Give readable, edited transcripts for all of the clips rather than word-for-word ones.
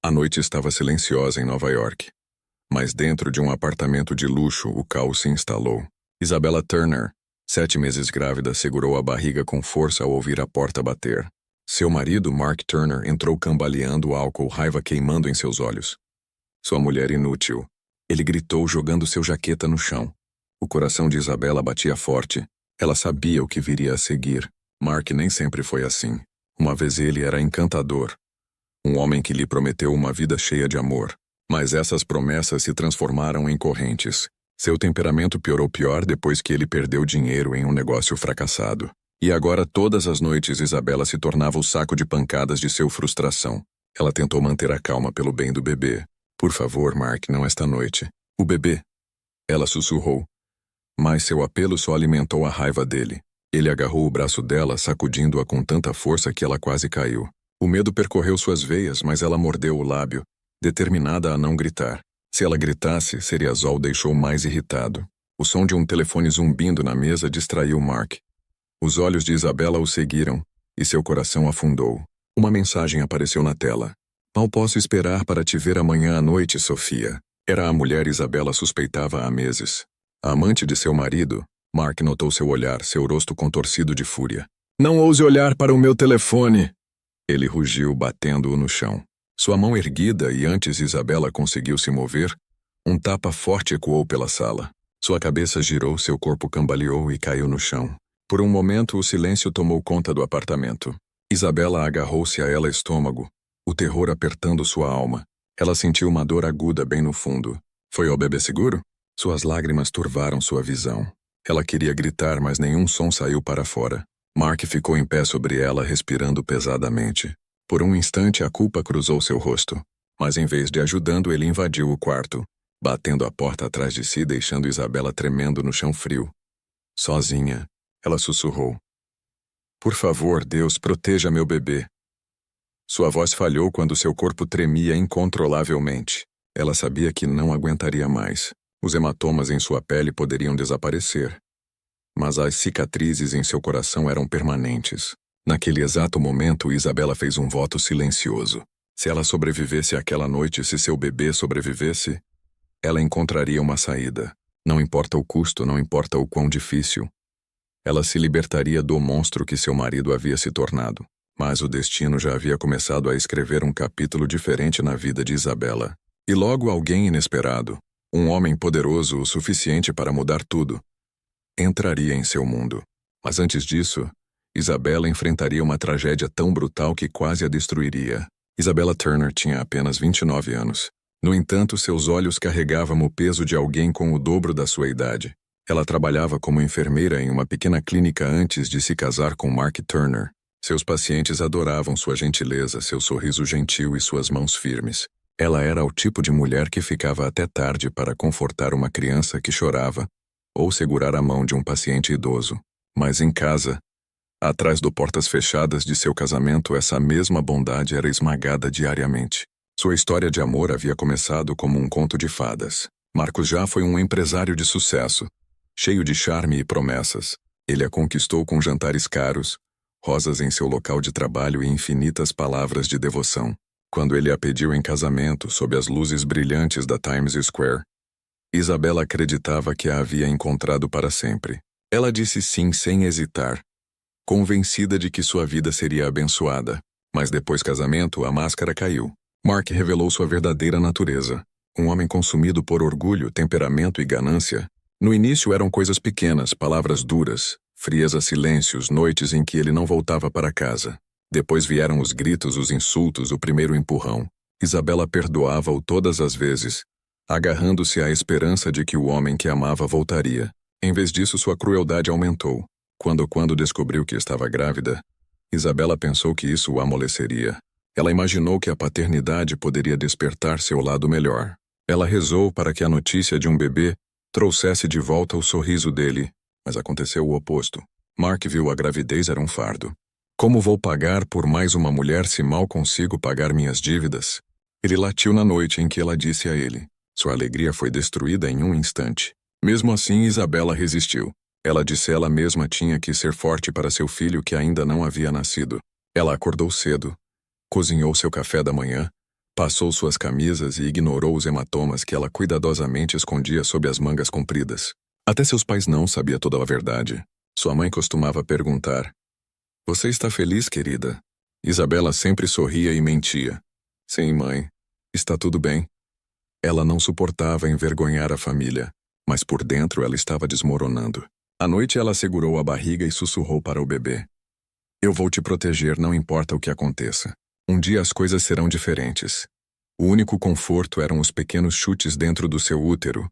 A noite estava silenciosa em Nova York. Mas dentro de um apartamento de luxo, o caos se instalou. Isabella Turner, 7 meses grávida, segurou a barriga com força ao ouvir a porta bater. Seu marido, Mark Turner, entrou cambaleando, o álcool, raiva queimando em seus olhos. Sua mulher inútil. Ele gritou, jogando seu jaqueta no chão. O coração de Isabella batia forte. Ela sabia o que viria a seguir. Mark nem sempre foi assim. Uma vez ele era encantador. Um homem que lhe prometeu uma vida cheia de amor. Mas essas promessas se transformaram em correntes. Seu temperamento piorou pior depois que ele perdeu dinheiro em um negócio fracassado. E agora todas as noites Isabella se tornava o saco de pancadas de sua frustração. Ela tentou manter a calma pelo bem do bebê. Por favor, Mark, não esta noite. O bebê. Ela sussurrou. Mas seu apelo só alimentou a raiva dele. Ele agarrou o braço dela, sacudindo-a com tanta força que ela quase caiu. O medo percorreu suas veias, mas ela mordeu o lábio, determinada a não gritar. Se ela gritasse, Seriazol o deixou mais irritado. O som de um telefone zumbindo na mesa distraiu Mark. Os olhos de Isabella o seguiram, e seu coração afundou. Uma mensagem apareceu na tela. Mal posso esperar para te ver amanhã à noite, Sofia. Era a mulher Isabella suspeitava há meses. A amante de seu marido. Mark notou seu olhar, seu rosto contorcido de fúria. Não ouse olhar para o meu telefone! Ele rugiu, batendo-o no chão. Sua mão erguida, e antes Isabella conseguiu se mover, um tapa forte ecoou pela sala. Sua cabeça girou, seu corpo cambaleou e caiu no chão. Por um momento, o silêncio tomou conta do apartamento. Isabella agarrou-se a ela estômago, o terror apertando sua alma. Ela sentiu uma dor aguda bem no fundo. Foi ao bebê seguro? Suas lágrimas turvaram sua visão. Ela queria gritar, mas nenhum som saiu para fora. Mark ficou em pé sobre ela, respirando pesadamente. Por um instante, a culpa cruzou seu rosto. Mas em vez de ajudando, ele invadiu o quarto, batendo a porta atrás de si, deixando Isabella tremendo no chão frio. Sozinha, ela sussurrou. Por favor, Deus, proteja meu bebê. Sua voz falhou quando seu corpo tremia incontrolavelmente. Ela sabia que não aguentaria mais. Os hematomas em sua pele poderiam desaparecer. Mas as cicatrizes em seu coração eram permanentes. Naquele exato momento, Isabella fez um voto silencioso. Se ela sobrevivesse àquela noite, se seu bebê sobrevivesse, ela encontraria uma saída. Não importa o custo, não importa o quão difícil. Ela se libertaria do monstro que seu marido havia se tornado. Mas o destino já havia começado a escrever um capítulo diferente na vida de Isabella. E logo alguém inesperado, um homem poderoso o suficiente para mudar tudo, entraria em seu mundo. Mas antes disso, Isabella enfrentaria uma tragédia tão brutal que quase a destruiria. Isabella Turner tinha apenas 29 anos. No entanto, seus olhos carregavam o peso de alguém com o dobro da sua idade. Ela trabalhava como enfermeira em uma pequena clínica antes de se casar com Mark Turner. Seus pacientes adoravam sua gentileza, seu sorriso gentil e suas mãos firmes. Ela era o tipo de mulher que ficava até tarde para confortar uma criança que chorava ou segurar a mão de um paciente idoso. Mas em casa, atrás do portas fechadas de seu casamento, essa mesma bondade era esmagada diariamente. Sua história de amor havia começado como um conto de fadas. Marcos já foi um empresário de sucesso, cheio de charme e promessas. Ele a conquistou com jantares caros, rosas em seu local de trabalho e infinitas palavras de devoção. Quando ele a pediu em casamento sob as luzes brilhantes da Times Square, Isabella acreditava que a havia encontrado para sempre. Ela disse sim sem hesitar, convencida de que sua vida seria abençoada. Mas depois casamento, a máscara caiu. Mark revelou sua verdadeira natureza. Um homem consumido por orgulho, temperamento e ganância. No início eram coisas pequenas, palavras duras, frieza, silêncios, noites em que ele não voltava para casa. Depois vieram os gritos, os insultos, o primeiro empurrão. Isabella perdoava-o todas as vezes, agarrando-se à esperança de que o homem que amava voltaria. Em vez disso, sua crueldade aumentou. Quando descobriu que estava grávida, Isabella pensou que isso o amoleceria. Ela imaginou que a paternidade poderia despertar seu lado melhor. Ela rezou para que a notícia de um bebê trouxesse de volta o sorriso dele, mas aconteceu o oposto. Mark viu a gravidez era um fardo. Como vou pagar por mais uma mulher se mal consigo pagar minhas dívidas? Ele latiu na noite em que ela disse a ele. Sua alegria foi destruída em um instante. Mesmo assim, Isabella resistiu. Ela disse ela mesma tinha que ser forte para seu filho que ainda não havia nascido. Ela acordou cedo, cozinhou seu café da manhã, Passou suas camisas e ignorou os hematomas que ela cuidadosamente escondia sob as mangas compridas. Até seus pais não sabiam toda a verdade. Sua mãe costumava perguntar: "Você está feliz, querida?" Isabela sempre sorria e mentia. "Sim, mãe. Está tudo bem." Ela não suportava envergonhar a família, mas por dentro ela estava desmoronando. À noite ela segurou a barriga e sussurrou para o bebê: "Eu vou te proteger, não importa o que aconteça. Um dia as coisas serão diferentes." O único conforto eram os pequenos chutes dentro do seu útero,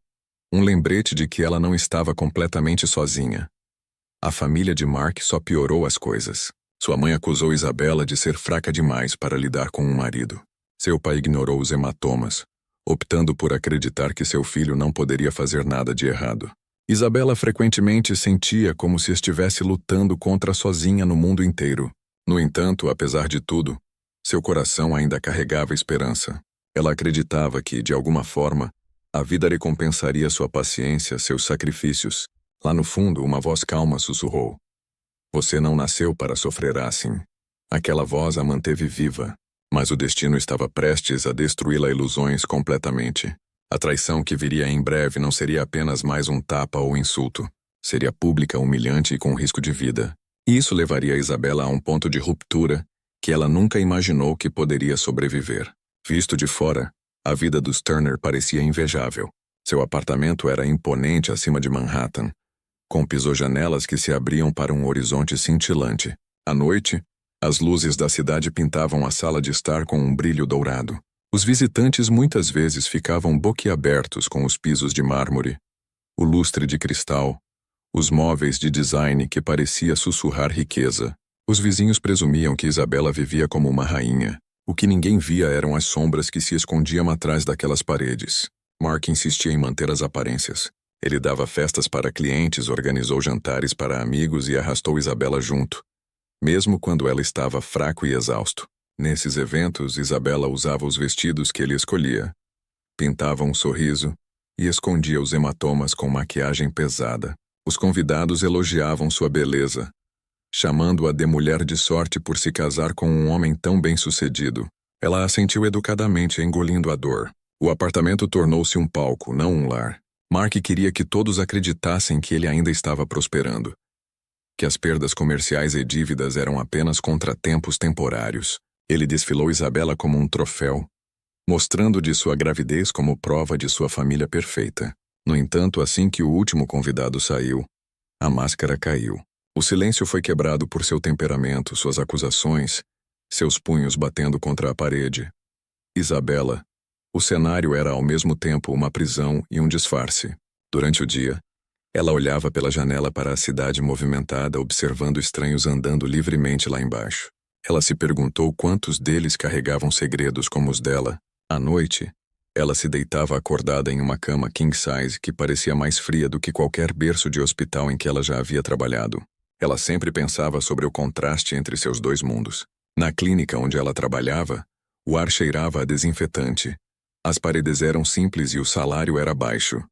um lembrete de que ela não estava completamente sozinha. A família de Mark só piorou as coisas. Sua mãe acusou Isabela de ser fraca demais para lidar com um marido. Seu pai ignorou os hematomas, optando por acreditar que seu filho não poderia fazer nada de errado. Isabela frequentemente sentia como se estivesse lutando contra sozinha no mundo inteiro. No entanto, apesar de tudo, seu coração ainda carregava esperança. Ela acreditava que, de alguma forma, a vida recompensaria sua paciência, seus sacrifícios. Lá no fundo, uma voz calma sussurrou: "Você não nasceu para sofrer assim." Aquela voz a manteve viva, mas o destino estava prestes a destruí-la ilusões completamente. A traição que viria em breve não seria apenas mais um tapa ou insulto. Seria pública, humilhante e com risco de vida. E isso levaria Isabela a um ponto de ruptura que ela nunca imaginou que poderia sobreviver. Visto de fora, a vida dos Turner parecia invejável. Seu apartamento era imponente acima de Manhattan, com pisou-janelas que se abriam para um horizonte cintilante. À noite, as luzes da cidade pintavam a sala de estar com um brilho dourado. Os visitantes muitas vezes ficavam boquiabertos com os pisos de mármore, o lustre de cristal, os móveis de design que parecia sussurrar riqueza. Os vizinhos presumiam que Isabela vivia como uma rainha. O que ninguém via eram as sombras que se escondiam atrás daquelas paredes. Mark insistia em manter as aparências. Ele dava festas para clientes, organizou jantares para amigos e arrastou Isabela junto, mesmo quando ela estava fraco e exausto. Nesses eventos, Isabela usava os vestidos que ele escolhia, pintava um sorriso e escondia os hematomas com maquiagem pesada. Os convidados elogiavam sua beleza, chamando-a de mulher de sorte por se casar com um homem tão bem-sucedido. Ela assentiu educadamente, engolindo a dor. O apartamento tornou-se um palco, não um lar. Mark queria que todos acreditassem que ele ainda estava prosperando, que as perdas comerciais e dívidas eram apenas contratempos temporários. Ele desfilou Isabela como um troféu, mostrando de sua gravidez como prova de sua família perfeita. No entanto, assim que o último convidado saiu, a máscara caiu. O silêncio foi quebrado por seu temperamento, suas acusações, seus punhos batendo contra a parede. Isabela. O cenário era ao mesmo tempo uma prisão e um disfarce. Durante o dia, ela olhava pela janela para a cidade movimentada, observando estranhos andando livremente lá embaixo. Ela se perguntou quantos deles carregavam segredos como os dela. À noite, ela se deitava acordada em uma cama king size que parecia mais fria do que qualquer berço de hospital em que ela já havia trabalhado. Ela sempre pensava sobre o contraste entre seus dois mundos. Na clínica onde ela trabalhava, o ar cheirava a desinfetante. As paredes eram simples e o salário era baixo,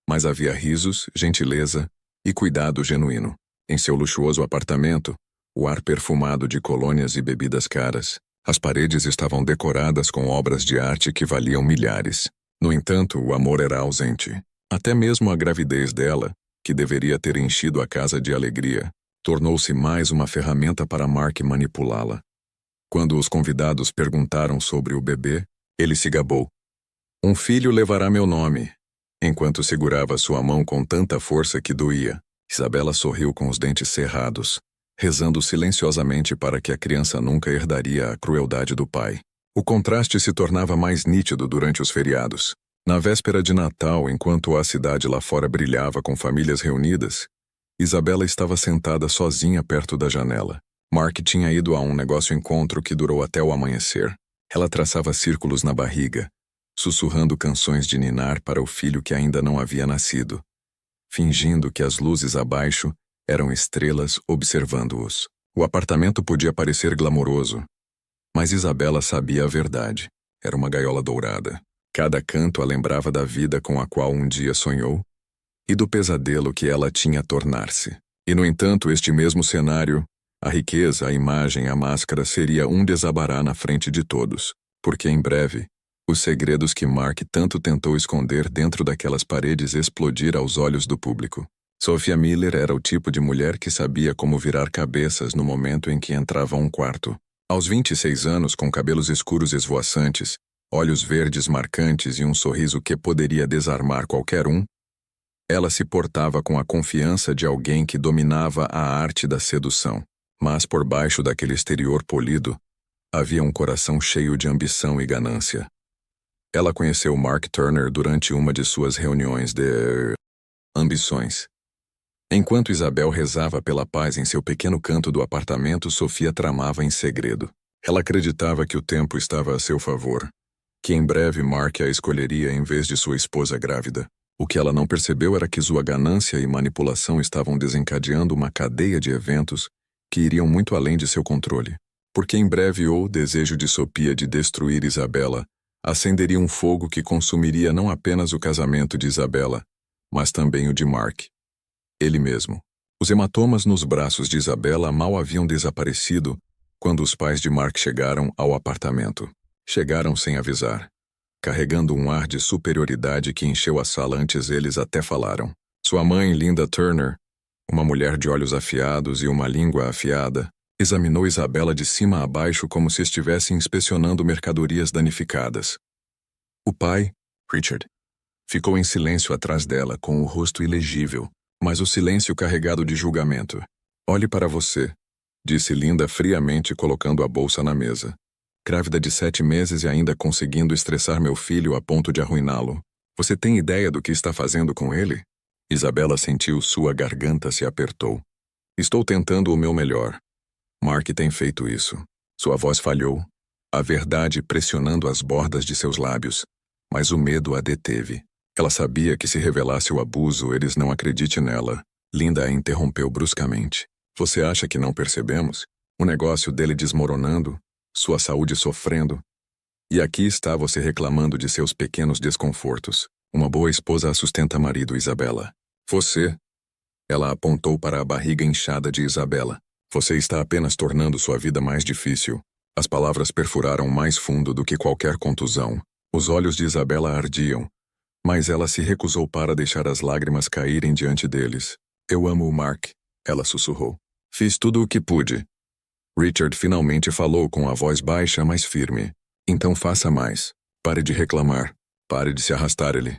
mas havia risos, gentileza e cuidado genuíno. Em seu luxuoso apartamento, o ar perfumado de colônias e bebidas caras. As paredes estavam decoradas com obras de arte que valiam milhares. No entanto, o amor era ausente. Até mesmo a gravidez dela, que deveria ter enchido a casa de alegria, tornou-se mais uma ferramenta para Mark manipulá-la. Quando os convidados perguntaram sobre o bebê, ele se gabou. "Um filho levará meu nome." Enquanto segurava sua mão com tanta força que doía, Isabela sorriu com os dentes cerrados, rezando silenciosamente para que a criança nunca herdaria a crueldade do pai. O contraste se tornava mais nítido durante os feriados. Na véspera de Natal, enquanto a cidade lá fora brilhava com famílias reunidas, Isabela estava sentada sozinha perto da janela. Mark tinha ido a um negócio-encontro que durou até o amanhecer. Ela traçava círculos na barriga, sussurrando canções de ninar para o filho que ainda não havia nascido, fingindo que as luzes abaixo eram estrelas observando-os. O apartamento podia parecer glamouroso, mas Isabela sabia a verdade. Era uma gaiola dourada. Cada canto a lembrava da vida com a qual um dia sonhou e do pesadelo que ela tinha a tornar-se. E, no entanto, este mesmo cenário, a riqueza, a imagem, a máscara, seria um desabará na frente de todos, porque em breve Os segredos que Mark tanto tentou esconder dentro daquelas paredes explodir aos olhos do público. Sophia Miller era o tipo de mulher que sabia como virar cabeças no momento em que entrava a um quarto. Aos 26 anos, com cabelos escuros esvoaçantes, olhos verdes marcantes e um sorriso que poderia desarmar qualquer um, ela se portava com a confiança de alguém que dominava a arte da sedução. Mas por baixo daquele exterior polido, havia um coração cheio de ambição e ganância. Ela conheceu Mark Turner durante uma de suas reuniões de ambições. Enquanto Isabel rezava pela paz em seu pequeno canto do apartamento, Sophia tramava em segredo. Ela acreditava que o tempo estava a seu favor, que em breve Mark a escolheria em vez de sua esposa grávida. O que ela não percebeu era que sua ganância e manipulação estavam desencadeando uma cadeia de eventos que iriam muito além de seu controle. Porque em breve o desejo de Sophia de destruir Isabela acenderia um fogo que consumiria não apenas o casamento de Isabela, mas também o de Mark. Ele mesmo. Os hematomas nos braços de Isabela mal haviam desaparecido quando os pais de Mark chegaram ao apartamento. Chegaram sem avisar, carregando um ar de superioridade que encheu a sala antes eles até falaram. Sua mãe, Linda Turner, uma mulher de olhos afiados e uma língua afiada, examinou Isabela de cima a baixo como se estivesse inspecionando mercadorias danificadas. O pai, Richard, ficou em silêncio atrás dela, com o rosto ilegível, mas o silêncio carregado de julgamento. Olhe para você, disse Linda friamente, colocando a bolsa na mesa. Grávida de 7 meses e ainda conseguindo estressar meu filho a ponto de arruiná-lo. Você tem ideia do que está fazendo com ele? Isabela sentiu sua garganta se apertou. Estou tentando o meu melhor. Mark tem feito isso. Sua voz falhou, a verdade pressionando as bordas de seus lábios, mas o medo a deteve. Ela sabia que se revelasse o abuso, eles não acreditem nela. Linda a interrompeu bruscamente. Você acha que não percebemos? O negócio dele desmoronando, sua saúde sofrendo. E aqui está você reclamando de seus pequenos desconfortos. Uma boa esposa a sustenta marido, Isabela. Você... Ela apontou para a barriga inchada de Isabela. Você está apenas tornando sua vida mais difícil. As palavras perfuraram mais fundo do que qualquer contusão. Os olhos de Isabela ardiam, mas ela se recusou para deixar as lágrimas caírem diante deles. Eu amo o Mark, ela sussurrou. Fiz tudo o que pude. Richard finalmente falou com a voz baixa, mas firme. Então faça mais. Pare de reclamar. Pare de se arrastar ele.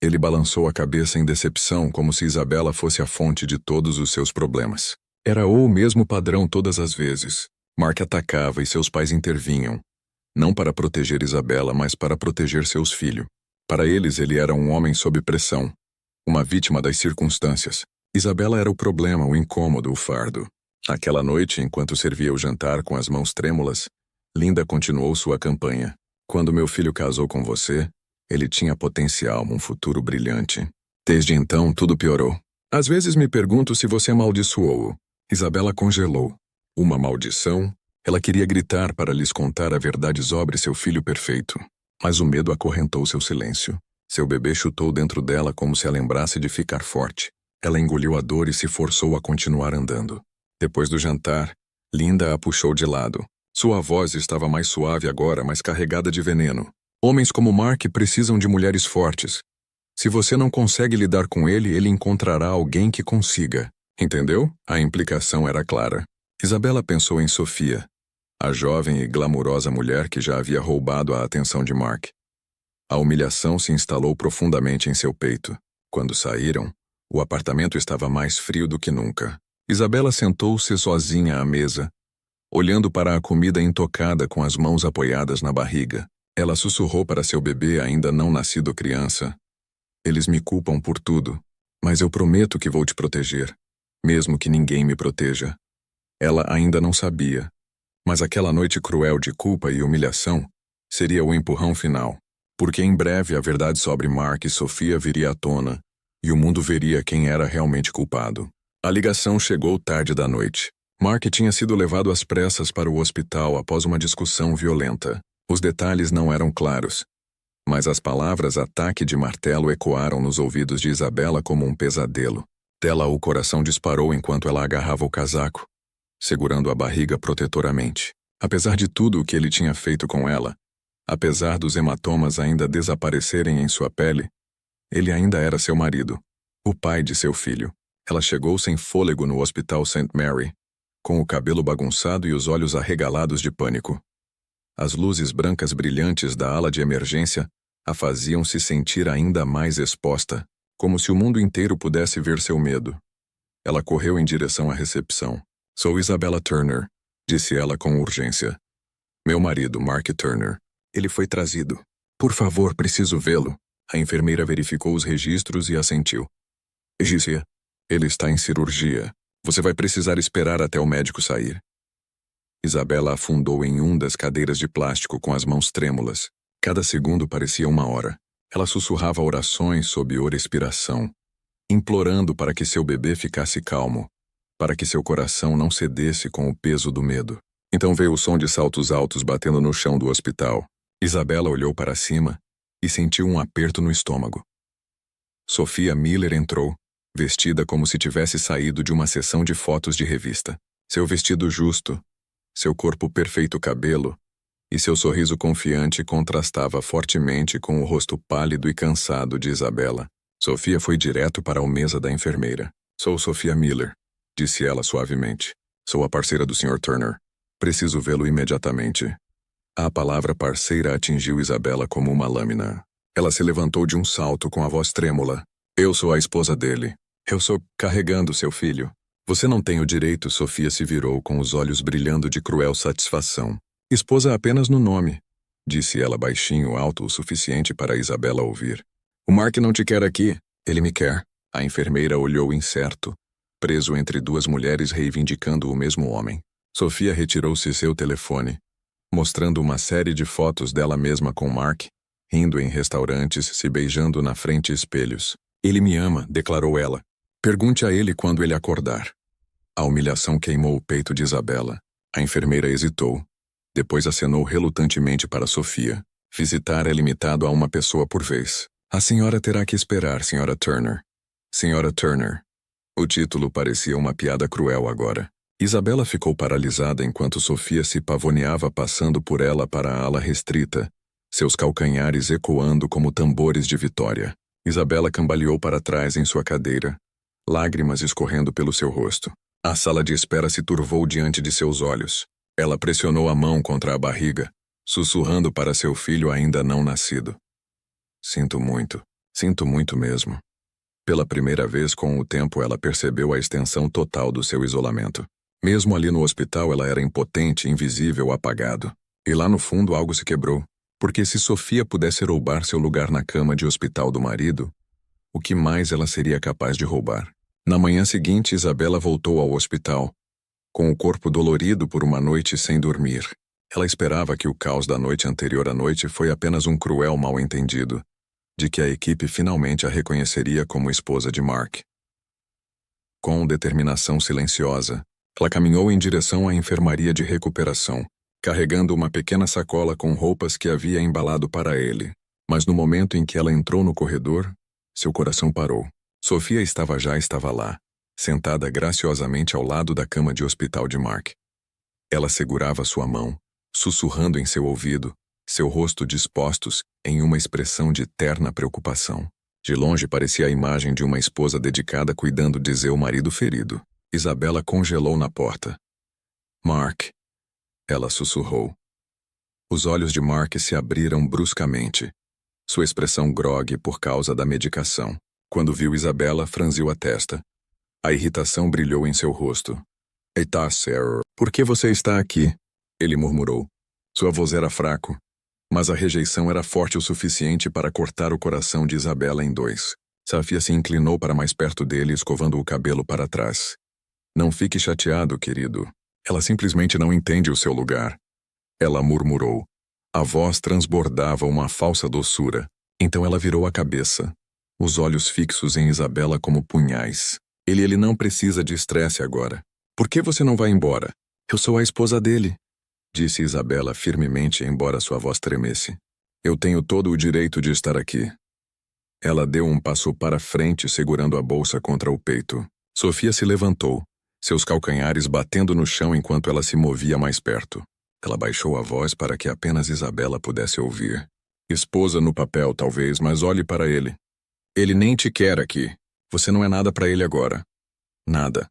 Ele balançou a cabeça em decepção, como se Isabela fosse a fonte de todos os seus problemas. Era o mesmo padrão todas as vezes. Mark atacava e seus pais intervinham. Não para proteger Isabela, mas para proteger seus filhos. Para eles, ele era um homem sob pressão. Uma vítima das circunstâncias. Isabela era o problema, o incômodo, o fardo. Aquela noite, enquanto servia o jantar com as mãos trêmulas, Linda continuou sua campanha. Quando meu filho casou com você, ele tinha potencial, um futuro brilhante. Desde então, tudo piorou. Às vezes me pergunto se você amaldiçoou-o. Isabela congelou. Uma maldição? Ela queria gritar para lhes contar a verdade sobre seu filho perfeito. Mas o medo acorrentou seu silêncio. Seu bebê chutou dentro dela como se a lembrasse de ficar forte. Ela engoliu a dor e se forçou a continuar andando. Depois do jantar, Linda a puxou de lado. Sua voz estava mais suave agora, mas carregada de veneno. Homens como Mark precisam de mulheres fortes. Se você não consegue lidar com ele, ele encontrará alguém que consiga. Entendeu? A implicação era clara. Isabela pensou em Sophia, a jovem e glamurosa mulher que já havia roubado a atenção de Mark. A humilhação se instalou profundamente em seu peito. Quando saíram, o apartamento estava mais frio do que nunca. Isabela sentou-se sozinha à mesa, olhando para a comida intocada com as mãos apoiadas na barriga. Ela sussurrou para seu bebê ainda não nascido criança. Eles me culpam por tudo, mas eu prometo que vou te proteger, mesmo que ninguém me proteja. Ela ainda não sabia, mas aquela noite cruel de culpa e humilhação seria o empurrão final, porque em breve a verdade sobre Mark e Sophia viria à tona, e o mundo veria quem era realmente culpado. A ligação chegou tarde da noite. Mark tinha sido levado às pressas para o hospital após uma discussão violenta. Os detalhes não eram claros, mas as palavras ataque de martelo ecoaram nos ouvidos de Isabela como um pesadelo. Dela o coração disparou enquanto ela agarrava o casaco, segurando a barriga protetoramente. Apesar de tudo o que ele tinha feito com ela, Apesar dos hematomas ainda desaparecerem em sua pele, ele ainda era seu marido, o pai de seu filho. Ela chegou sem fôlego no Hospital St. Mary, com o cabelo bagunçado e os olhos arregalados de pânico. As luzes brancas brilhantes da ala de emergência a faziam se sentir ainda mais exposta, como se o mundo inteiro pudesse ver seu medo. Ela correu em direção à recepção. "Sou Isabella Turner", disse ela com urgência. "Meu marido, Mark Turner. Ele foi trazido. Por favor, preciso vê-lo." A enfermeira verificou os registros e assentiu. "Disse, ele está em cirurgia. Você vai precisar esperar até o médico sair." Isabella afundou em uma das cadeiras de plástico com as mãos trêmulas. Cada segundo parecia uma hora. Ela sussurrava orações sob respiração, implorando para que seu bebê ficasse calmo, para que seu coração não cedesse com o peso do medo. Então veio o som de saltos altos batendo no chão do hospital. Isabella olhou para cima e sentiu um aperto no estômago. Sophia Miller entrou, vestida como se tivesse saído de uma sessão de fotos de revista. Seu vestido justo, seu corpo perfeito cabelo e seu sorriso confiante contrastava fortemente com o rosto pálido e cansado de Isabella. Sophia foi direto para a mesa da enfermeira. "Sou Sophia Miller", disse ela suavemente. "Sou a parceira do Sr. Turner. Preciso vê-lo imediatamente." A palavra parceira atingiu Isabella como uma lâmina. Ela se levantou de um salto com a voz trêmula. "Eu sou a esposa dele. Eu sou carregando seu filho." "Você não tem o direito." Sophia se virou com os olhos brilhando de cruel satisfação. "Esposa apenas no nome", disse ela baixinho, alto o suficiente para Isabella ouvir. "O Mark não te quer aqui." "Ele me quer." A enfermeira olhou incerto, preso entre duas mulheres reivindicando o mesmo homem. Sophia retirou-se seu telefone, mostrando uma série de fotos dela mesma com Mark, rindo em restaurantes, se beijando na frente espelhos. "Ele me ama", declarou ela. "Pergunte a ele quando ele acordar." A humilhação queimou o peito de Isabella. A enfermeira hesitou. Depois acenou relutantemente para Sophia. "Visitar é limitado a uma pessoa por vez. A senhora terá que esperar, Sra. Turner." Sra. Turner. O título parecia uma piada cruel agora. Isabella ficou paralisada enquanto Sophia se pavoneava passando por ela para a ala restrita, seus calcanhares ecoando como tambores de vitória. Isabella cambaleou para trás em sua cadeira, lágrimas escorrendo pelo seu rosto. A sala de espera se turvou diante de seus olhos. Ela pressionou a mão contra a barriga, sussurrando para seu filho ainda não nascido. Sinto muito mesmo." Pela primeira vez com o tempo ela percebeu a extensão total do seu isolamento. Mesmo ali no hospital ela era impotente, invisível, apagado. E lá no fundo algo se quebrou, porque se Sophia pudesse roubar seu lugar na cama de hospital do marido, o que mais ela seria capaz de roubar? Na manhã seguinte, Isabella voltou ao hospital, com o corpo dolorido por uma noite sem dormir. Ela esperava que o caos da noite anterior à noite foi apenas um cruel mal-entendido, de que a equipe finalmente a reconheceria como esposa de Mark. Com determinação silenciosa, ela caminhou em direção à enfermaria de recuperação, carregando uma pequena sacola com roupas que havia embalado para ele. Mas no momento em que ela entrou no corredor, seu coração parou. Sophia estava lá, sentada graciosamente ao lado da cama de hospital de Mark. Ela segurava sua mão, sussurrando em seu ouvido, seu rosto dispostos em uma expressão de terna preocupação. De longe parecia a imagem de uma esposa dedicada cuidando de seu marido ferido. Isabella congelou na porta. "Mark", ela sussurrou. Os olhos de Mark se abriram bruscamente, sua expressão grogue por causa da medicação. Quando viu Isabella, franziu a testa. A irritação brilhou em seu rosto. "Eita, Sarah, por que você está aqui?" ele murmurou. Sua voz era fraco, mas a rejeição era forte o suficiente para cortar o coração de Isabella em dois. Sophia se inclinou para mais perto dele, escovando o cabelo para trás. "Não fique chateado, querido. Ela simplesmente não entende o seu lugar." Ela murmurou. A voz transbordava uma falsa doçura. Então ela virou a cabeça, os olhos fixos em Isabella como punhais. Ele não precisa de estresse agora. "Por que você não vai embora?" "Eu sou a esposa dele", disse Isabella firmemente, embora sua voz tremesse. "Eu tenho todo o direito de estar aqui." Ela deu um passo para frente, segurando a bolsa contra o peito. Sophia se levantou, seus calcanhares batendo no chão enquanto ela se movia mais perto. Ela baixou a voz para que apenas Isabela pudesse ouvir. Esposa no papel, talvez, mas olhe para ele. Ele nem te quer aqui. Você não é nada para ele agora. Nada.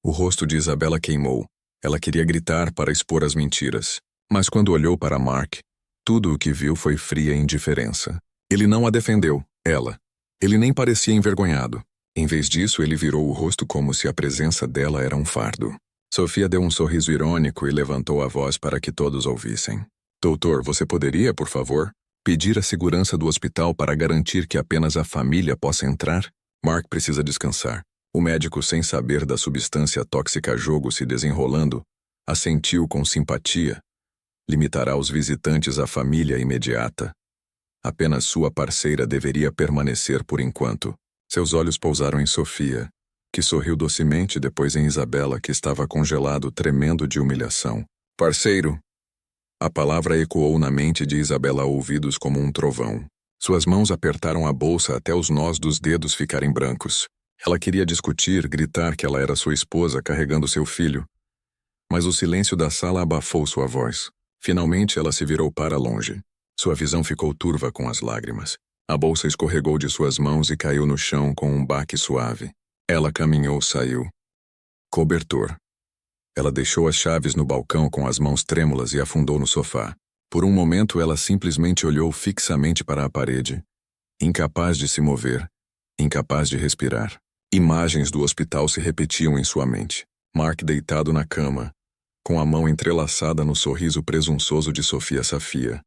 O rosto de Isabela queimou. Ela queria gritar para expor as mentiras. Mas quando olhou para Mark, tudo o que viu foi fria indiferença. Ele não a defendeu, ela. Ele nem parecia envergonhado. Em vez disso, ele virou o rosto como se a presença dela era um fardo. Sofia deu um sorriso irônico e levantou a voz para que todos ouvissem. Doutor, você poderia, por favor, pedir a segurança do hospital para garantir que apenas a família possa entrar? Mark precisa descansar. O médico, sem saber da substância tóxica jogo se desenrolando, assentiu com simpatia. Limitará os visitantes à família imediata. Apenas sua parceira deveria permanecer por enquanto. Seus olhos pousaram em Sofia, que sorriu docemente, depois em Isabela, que estava congelado, tremendo de humilhação. Parceiro! A palavra ecoou na mente de Isabela a ouvidos como um trovão. Suas mãos apertaram a bolsa até os nós dos dedos ficarem brancos. Ela queria discutir, gritar que ela era sua esposa carregando seu filho. Mas o silêncio da sala abafou sua voz. Finalmente ela se virou para longe. Sua visão ficou turva com as lágrimas. A bolsa escorregou de suas mãos e caiu no chão com um baque suave. Ela caminhou, saiu. Cobertor. Ela deixou as chaves no balcão com as mãos trêmulas e afundou no sofá. Por um momento ela simplesmente olhou fixamente para a parede, incapaz de se mover, incapaz de respirar. Imagens do hospital se repetiam em sua mente. Mark deitado na cama, com a mão entrelaçada no sorriso presunçoso de Sofia Safia.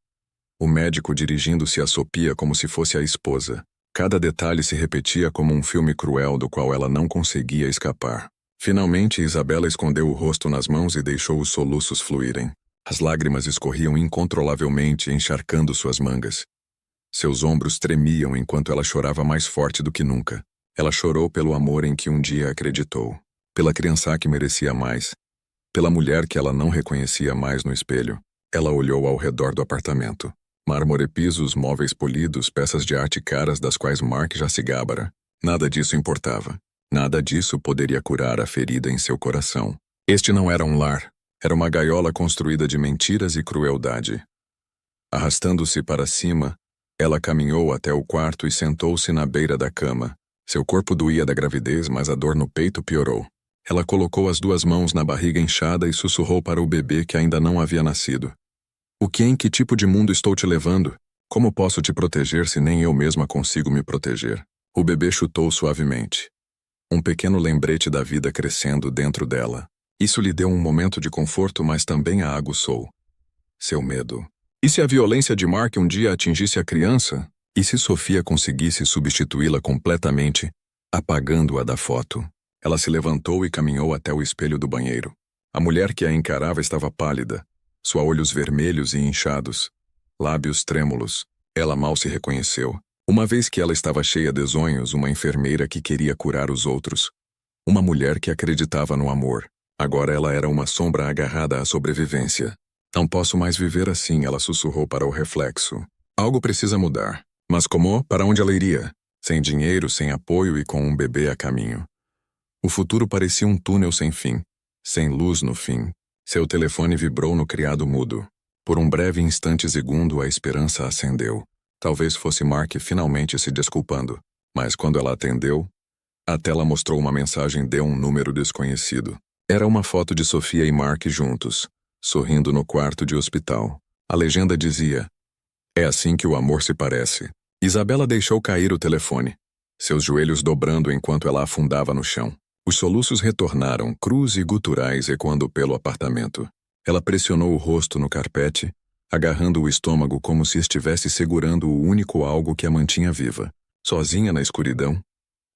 O médico dirigindo-se a Sofia como se fosse a esposa. Cada detalhe se repetia como um filme cruel do qual ela não conseguia escapar. Finalmente, Isabela escondeu o rosto nas mãos e deixou os soluços fluírem. As lágrimas escorriam incontrolavelmente, encharcando suas mangas. Seus ombros tremiam enquanto ela chorava mais forte do que nunca. Ela chorou pelo amor em que um dia acreditou. Pela criança que merecia mais. Pela mulher que ela não reconhecia mais no espelho. Ela olhou ao redor do apartamento. Mármore, pisos, móveis polidos, peças de arte caras das quais Mark já se gabara. Nada disso importava. Nada disso poderia curar a ferida em seu coração. Este não era um lar. Era uma gaiola construída de mentiras e crueldade. Arrastando-se para cima, ela caminhou até o quarto e sentou-se na beira da cama. Seu corpo doía da gravidez, mas a dor no peito piorou. Ela colocou as duas mãos na barriga inchada e sussurrou para o bebê que ainda não havia nascido. Em que tipo de mundo estou te levando? Como posso te proteger se nem eu mesma consigo me proteger? O bebê chutou suavemente. Um pequeno lembrete da vida crescendo dentro dela. Isso lhe deu um momento de conforto, mas também a aguçou. Seu medo. E se a violência de Mark um dia atingisse a criança? E se Sofia conseguisse substituí-la completamente, apagando-a da foto? Ela se levantou e caminhou até o espelho do banheiro. A mulher que a encarava estava pálida, seus olhos vermelhos e inchados, lábios trêmulos. Ela mal se reconheceu. Uma vez que ela estava cheia de sonhos, uma enfermeira que queria curar os outros. Uma mulher que acreditava no amor. Agora ela era uma sombra agarrada à sobrevivência. Não posso mais viver assim, ela sussurrou para o reflexo. Algo precisa mudar. Mas como? Para onde ela iria? Sem dinheiro, sem apoio e com um bebê a caminho. O futuro parecia um túnel sem fim. Sem luz no fim. Seu telefone vibrou no criado mudo. Por um breve instante segundo, a esperança acendeu. Talvez fosse Mark finalmente se desculpando. Mas quando ela atendeu, a tela mostrou uma mensagem de um número desconhecido. Era uma foto de Sofia e Mark juntos, sorrindo no quarto de hospital. A legenda dizia: "É assim que o amor se parece." Isabela deixou cair o telefone, seus joelhos dobrando enquanto ela afundava no chão. Os soluços retornaram, crus e guturais, ecoando pelo apartamento. Ela pressionou o rosto no carpete, agarrando o estômago como se estivesse segurando o único algo que a mantinha viva. Sozinha na escuridão,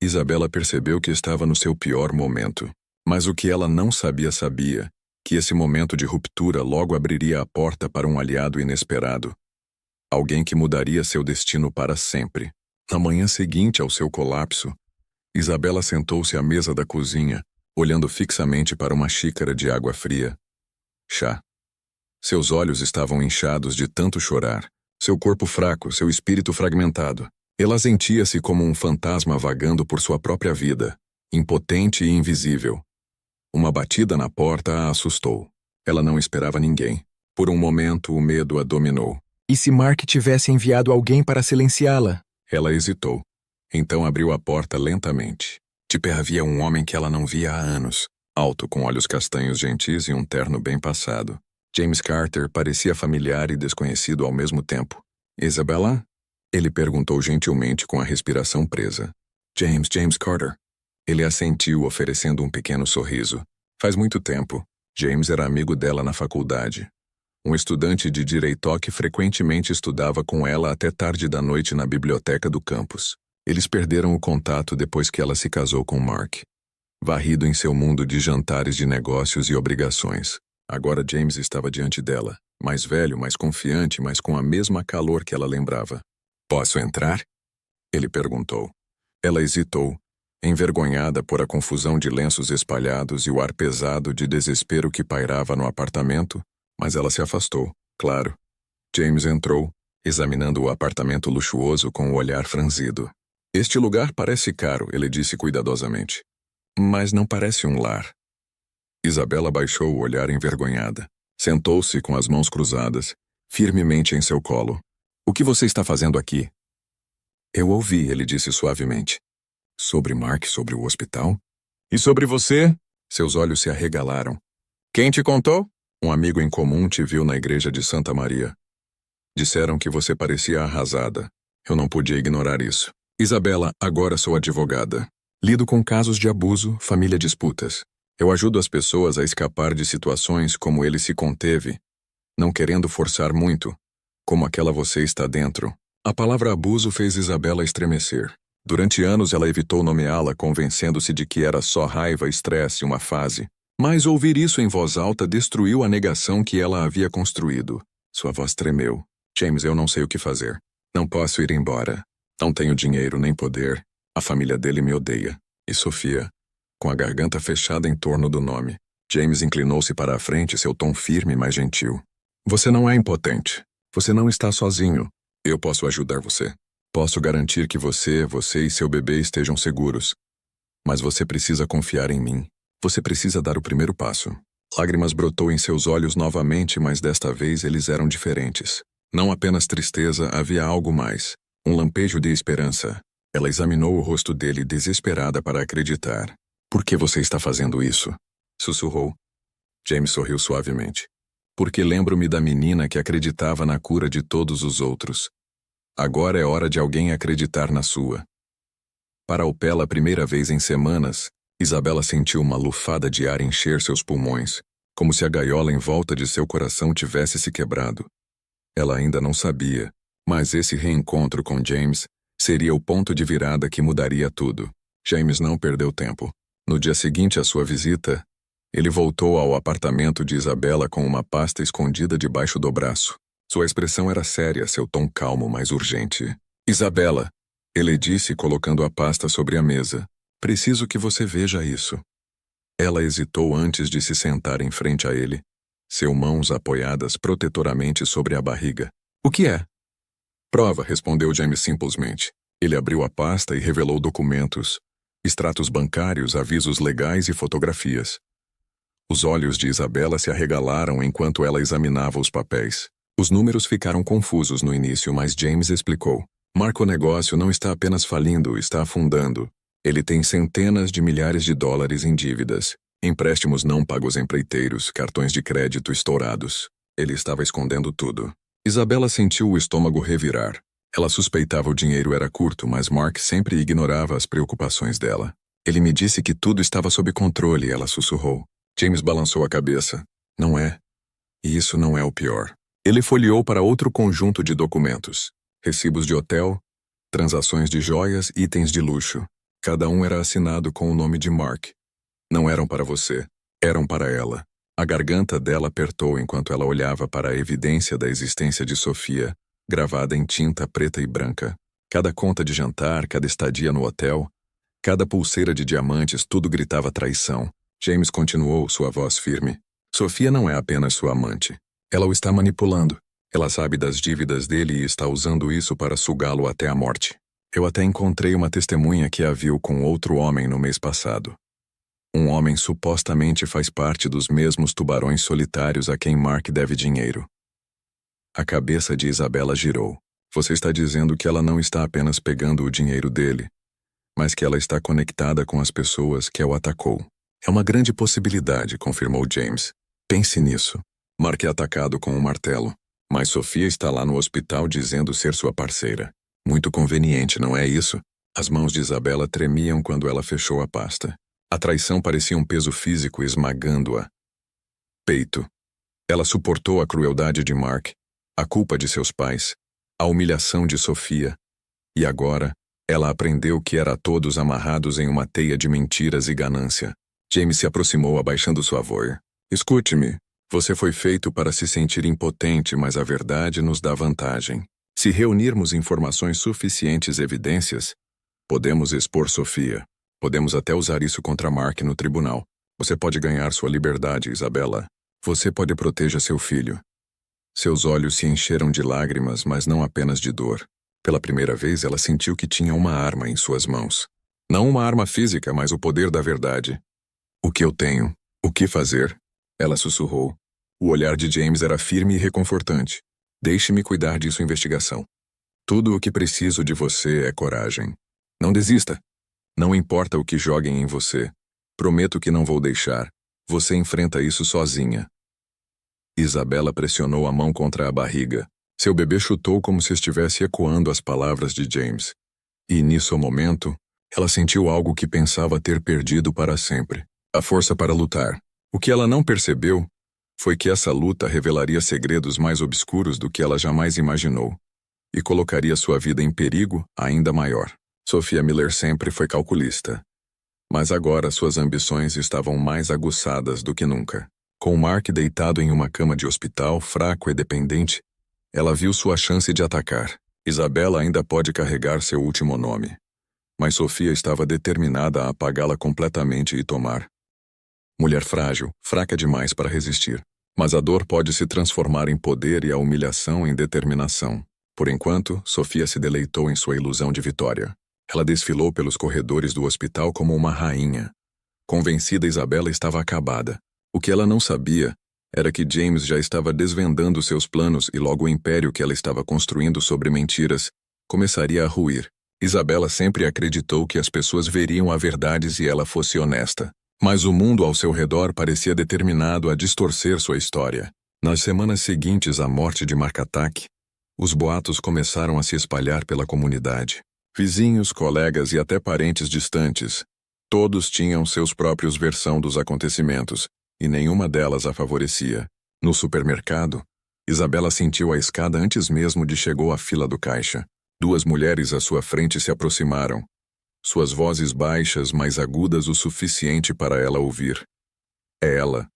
Isabela percebeu que estava no seu pior momento. Mas o que ela não sabia, que esse momento de ruptura logo abriria a porta para um aliado inesperado. Alguém que mudaria seu destino para sempre. Na manhã seguinte ao seu colapso, Isabela sentou-se à mesa da cozinha, olhando fixamente para uma xícara de água fria. Chá. Seus olhos estavam inchados de tanto chorar, seu corpo fraco, seu espírito fragmentado. Ela sentia-se como um fantasma vagando por sua própria vida, impotente e invisível. Uma batida na porta a assustou. Ela não esperava ninguém. Por um momento, o medo a dominou. E se Mark tivesse enviado alguém para silenciá-la? Ela hesitou. Então abriu a porta lentamente. De pé havia um homem que ela não via há anos, alto, com olhos castanhos gentis e um terno bem passado. James Carter parecia familiar e desconhecido ao mesmo tempo. Isabella? Ele perguntou gentilmente com a respiração presa. James Carter. Ele assentiu, oferecendo um pequeno sorriso. Faz muito tempo. James era amigo dela na faculdade. Um estudante de direito que frequentemente estudava com ela até tarde da noite na biblioteca do campus. Eles perderam o contato depois que ela se casou com Mark. Varrido em seu mundo de jantares de negócios e obrigações. Agora James estava diante dela, mais velho, mais confiante, mas com a mesma calor que ela lembrava. Posso entrar? Ele perguntou. Ela hesitou, envergonhada por a confusão de lenços espalhados e o ar pesado de desespero que pairava no apartamento, mas ela se afastou, claro. James entrou, examinando o apartamento luxuoso com o olhar franzido. Este lugar parece caro, ele disse cuidadosamente. Mas não parece um lar. Isabella baixou o olhar envergonhada. Sentou-se com as mãos cruzadas, firmemente em seu colo. O que você está fazendo aqui? Eu ouvi, ele disse suavemente. Sobre Mark, sobre o hospital? E sobre você? Seus olhos se arregalaram. Quem te contou? Um amigo em comum te viu na igreja de Santa Maria. Disseram que você parecia arrasada. Eu não podia ignorar isso. Isabella, agora sou advogada. Lido com casos de abuso, família disputas. Eu ajudo as pessoas a escapar de situações como ele se conteve, não querendo forçar muito, como aquela você está dentro. A palavra abuso fez Isabella estremecer. Durante anos ela evitou nomeá-la, convencendo-se de que era só raiva, estresse, uma fase. Mas ouvir isso em voz alta destruiu a negação que ela havia construído. Sua voz tremeu. James, eu não sei o que fazer. Não posso ir embora. Não tenho dinheiro nem poder. A família dele me odeia. E Sofia, com a garganta fechada em torno do nome. James inclinou-se para a frente, seu tom firme, mas gentil. Você não é impotente. Você não está sozinho. Eu posso ajudar você. Posso garantir que você e seu bebê estejam seguros. Mas você precisa confiar em mim. Você precisa dar o primeiro passo. Lágrimas brotou em seus olhos novamente, mas desta vez eles eram diferentes. Não apenas tristeza, havia algo mais. Um lampejo de esperança. Ela examinou o rosto dele desesperada para acreditar. Por que você está fazendo isso? Sussurrou. James sorriu suavemente. Porque lembro-me da menina que acreditava na cura de todos os outros. Agora é hora de alguém acreditar na sua. Para o pela primeira vez em semanas, Isabella sentiu uma lufada de ar encher seus pulmões, como se a gaiola em volta de seu coração tivesse se quebrado. Ela ainda não sabia, mas esse reencontro com James seria o ponto de virada que mudaria tudo. James não perdeu tempo. No dia seguinte à sua visita, ele voltou ao apartamento de Isabella com uma pasta escondida debaixo do braço. Sua expressão era séria, seu tom calmo, mas urgente. Isabella, ele disse colocando a pasta sobre a mesa. Preciso que você veja isso. Ela hesitou antes de se sentar em frente a ele, seu mãos apoiadas protetoramente sobre a barriga. O que é? Prova, respondeu James simplesmente. Ele abriu a pasta e revelou documentos, extratos bancários, avisos legais e fotografias. Os olhos de Isabella se arregalaram enquanto ela examinava os papéis. Os números ficaram confusos no início, mas James explicou. Marco Negócio não está apenas falindo, está afundando. Ele tem centenas de milhares de dólares em dívidas, empréstimos não pagos a empreiteiros, cartões de crédito estourados. Ele estava escondendo tudo. Isabella sentiu o estômago revirar. Ela suspeitava o dinheiro era curto, mas Mark sempre ignorava as preocupações dela. Ele me disse que tudo estava sob controle, ela sussurrou. James balançou a cabeça. Não é. E isso não é o pior. Ele folheou para outro conjunto de documentos. Recibos de hotel, transações de joias, itens de luxo. Cada um era assinado com o nome de Mark. Não eram para você, eram para ela. A garganta dela apertou enquanto ela olhava para a evidência da existência de Sofia, gravada em tinta preta e branca. Cada conta de jantar, cada estadia no hotel, cada pulseira de diamantes, tudo gritava traição. James continuou, sua voz firme. Sofia não é apenas sua amante. Ela o está manipulando. Ela sabe das dívidas dele e está usando isso para sugá-lo até a morte. Eu até encontrei uma testemunha que a viu com outro homem no mês passado. Um homem supostamente faz parte dos mesmos tubarões solitários a quem Mark deve dinheiro. A cabeça de Isabela girou. Você está dizendo que ela não está apenas pegando o dinheiro dele, mas que ela está conectada com as pessoas que o atacou. É uma grande possibilidade, confirmou James. Pense nisso. Mark é atacado com um martelo, mas Sofia está lá no hospital dizendo ser sua parceira. Muito conveniente, não é isso? As mãos de Isabela tremiam quando ela fechou a pasta. A traição parecia um peso físico esmagando-a. Peito. Ela suportou a crueldade de Mark, a culpa de seus pais, a humilhação de Sofia. E agora, ela aprendeu que era a todos amarrados em uma teia de mentiras e ganância. James se aproximou abaixando sua voz. Escute-me. Você foi feito para se sentir impotente, mas a verdade nos dá vantagem. Se reunirmos informações suficientes e evidências, podemos expor Sofia. Podemos até usar isso contra Mark no tribunal. Você pode ganhar sua liberdade, Isabela. Você pode proteger seu filho. Seus olhos se encheram de lágrimas, mas não apenas de dor. Pela primeira vez, ela sentiu que tinha uma arma em suas mãos. Não uma arma física, mas o poder da verdade. O que eu tenho? O que fazer? Ela sussurrou. O olhar de James era firme e reconfortante. Deixe-me cuidar de sua investigação. Tudo o que preciso de você é coragem. Não desista. Não importa o que joguem em você. Prometo que não vou deixar. Você enfrenta isso sozinha. Isabela pressionou a mão contra a barriga. Seu bebê chutou como se estivesse ecoando as palavras de James. E, nisso momento, ela sentiu algo que pensava ter perdido para sempre. A força para lutar. O que ela não percebeu foi que essa luta revelaria segredos mais obscuros do que ela jamais imaginou. E colocaria sua vida em perigo ainda maior. Sophia Miller sempre foi calculista. Mas agora suas ambições estavam mais aguçadas do que nunca. Com Mark deitado em uma cama de hospital, fraco e dependente, ela viu sua chance de atacar. Isabela ainda pode carregar seu último nome. Mas Sofia estava determinada a apagá-la completamente e tomar. Mulher frágil, fraca demais para resistir. Mas a dor pode se transformar em poder e a humilhação em determinação. Por enquanto, Sofia se deleitou em sua ilusão de vitória. Ela desfilou pelos corredores do hospital como uma rainha. Convencida, Isabela estava acabada. O que ela não sabia era que James já estava desvendando seus planos e logo o império que ela estava construindo sobre mentiras começaria a ruir. Isabela sempre acreditou que as pessoas veriam a verdade se ela fosse honesta. Mas o mundo ao seu redor parecia determinado a distorcer sua história. Nas semanas seguintes à morte de Mark Attack, os boatos começaram a se espalhar pela comunidade. Vizinhos, colegas e até parentes distantes, todos tinham seus próprios versão dos acontecimentos, e nenhuma delas a favorecia. No supermercado, Isabela sentiu a escada antes mesmo de chegar à fila do caixa. Duas mulheres à sua frente se aproximaram. Suas vozes baixas, mas agudas o suficiente para ela ouvir. É ela,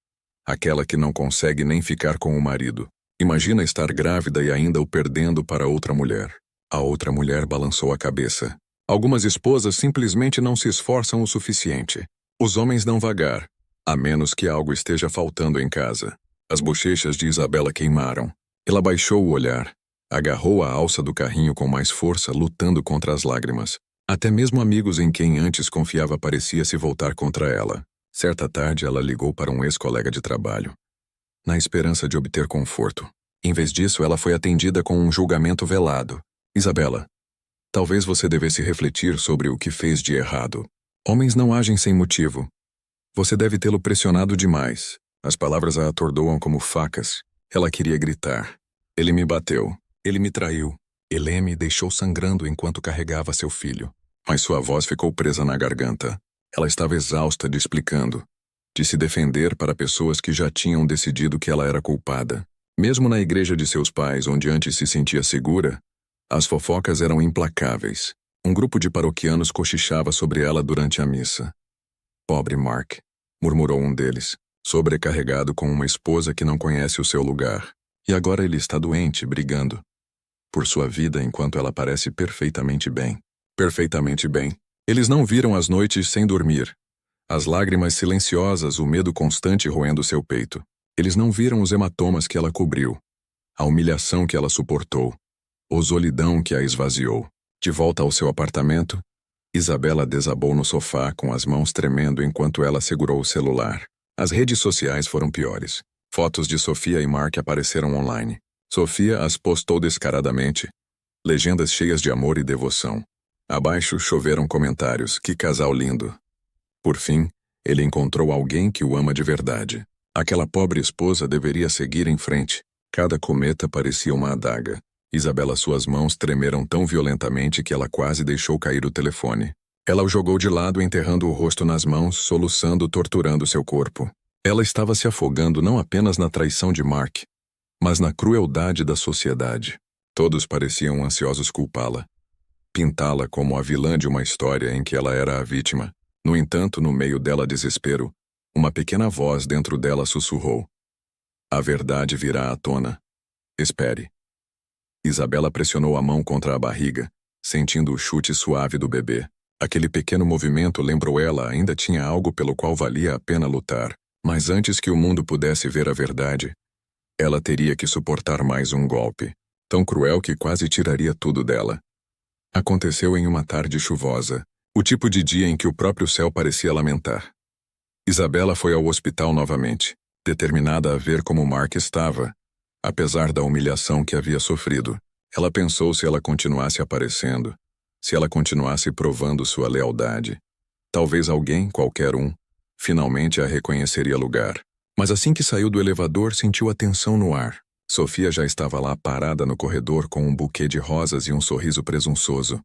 aquela que não consegue nem ficar com o marido. Imagina estar grávida e ainda o perdendo para outra mulher. A outra mulher balançou a cabeça. Algumas esposas simplesmente não se esforçam o suficiente. Os homens dão vagar, a menos que algo esteja faltando em casa. As bochechas de Isabela queimaram. Ela baixou o olhar. Agarrou a alça do carrinho com mais força, lutando contra as lágrimas. Até mesmo amigos em quem antes confiava parecia se voltar contra ela. Certa tarde, ela ligou para um ex-colega de trabalho, na esperança de obter conforto. Em vez disso, ela foi atendida com um julgamento velado. Isabela, talvez você devesse refletir sobre o que fez de errado. Homens não agem sem motivo. Você deve tê-lo pressionado demais. As palavras a atordoam como facas. Ela queria gritar. Ele me bateu. Ele me traiu. Ele me deixou sangrando enquanto carregava seu filho. Mas sua voz ficou presa na garganta. Ela estava exausta de explicando, de se defender para pessoas que já tinham decidido que ela era culpada. Mesmo na igreja de seus pais, onde antes se sentia segura, as fofocas eram implacáveis. Um grupo de paroquianos cochichava sobre ela durante a missa. Pobre Mark, murmurou um deles, sobrecarregado com uma esposa que não conhece o seu lugar. E agora ele está doente, brigando por sua vida enquanto ela parece perfeitamente bem. Perfeitamente bem. Eles não viram as noites sem dormir. As lágrimas silenciosas, o medo constante roendo seu peito. Eles não viram os hematomas que ela cobriu, a humilhação que ela suportou, a solidão que a esvaziou. De volta ao seu apartamento, Isabela desabou no sofá com as mãos tremendo enquanto ela segurou o celular. As redes sociais foram piores. Fotos de Sofia e Mark apareceram online. Sofia as postou descaradamente. Legendas cheias de amor e devoção. Abaixo choveram comentários. Que casal lindo. Por fim, ele encontrou alguém que o ama de verdade. Aquela pobre esposa deveria seguir em frente. Cada cometa parecia uma adaga. Isabela, suas mãos tremeram tão violentamente que ela quase deixou cair o telefone. Ela o jogou de lado, enterrando o rosto nas mãos, soluçando, torturando seu corpo. Ela estava se afogando não apenas na traição de Mark, mas na crueldade da sociedade. Todos pareciam ansiosos culpá-la, pintá-la como a vilã de uma história em que ela era a vítima. No entanto, no meio dela desespero, uma pequena voz dentro dela sussurrou: "A verdade virá à tona. Espere." Isabela pressionou a mão contra a barriga, sentindo o chute suave do bebê. Aquele pequeno movimento lembrou ela ainda tinha algo pelo qual valia a pena lutar. Mas antes que o mundo pudesse ver a verdade, ela teria que suportar mais um golpe, tão cruel que quase tiraria tudo dela. Aconteceu em uma tarde chuvosa, o tipo de dia em que o próprio céu parecia lamentar. Isabela foi ao hospital novamente, determinada a ver como Mark estava. Apesar da humilhação que havia sofrido, ela pensou se ela continuasse aparecendo, se ela continuasse provando sua lealdade. Talvez alguém, qualquer um, finalmente a reconheceria lugar. Mas assim que saiu do elevador, sentiu a tensão no ar. Sofia já estava lá parada no corredor com um buquê de rosas e um sorriso presunçoso.